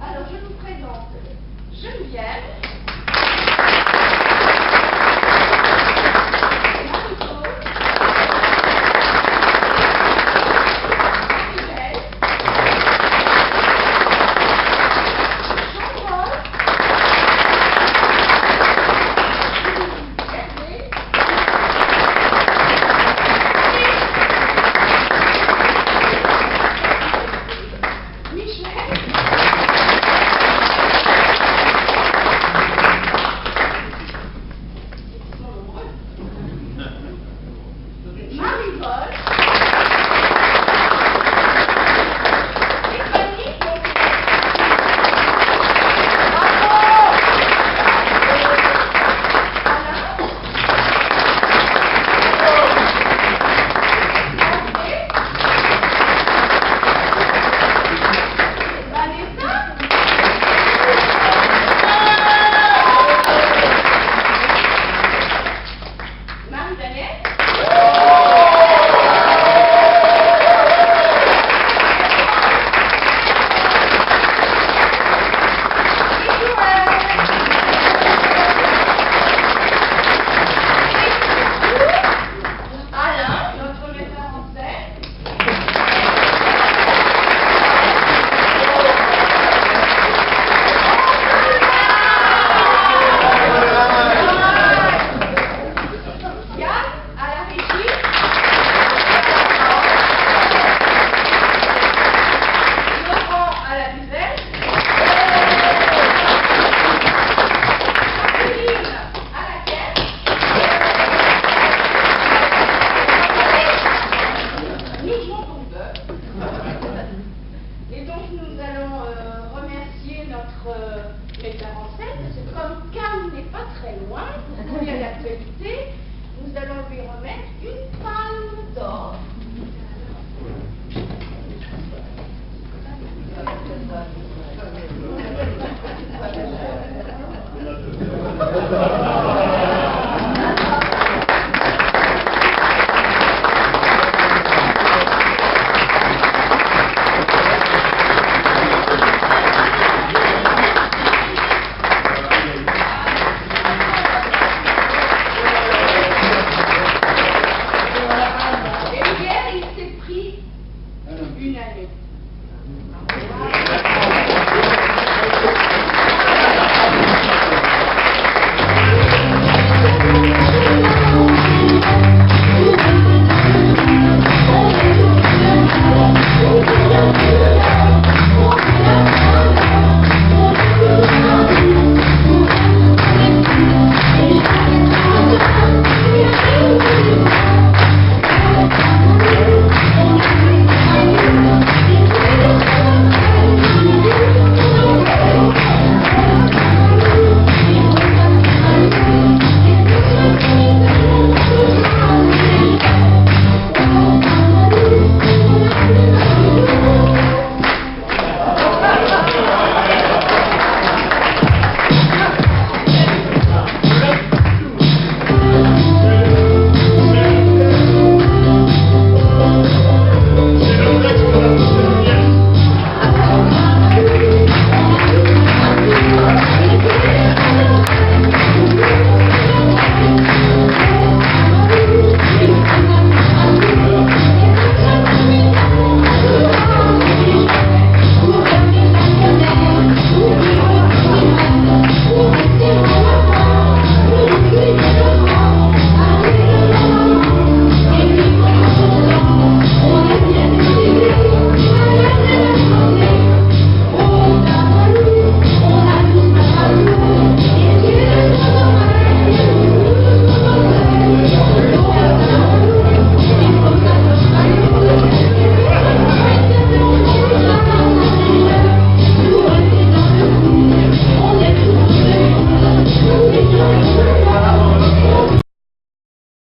Alors, je vous présente Geneviève,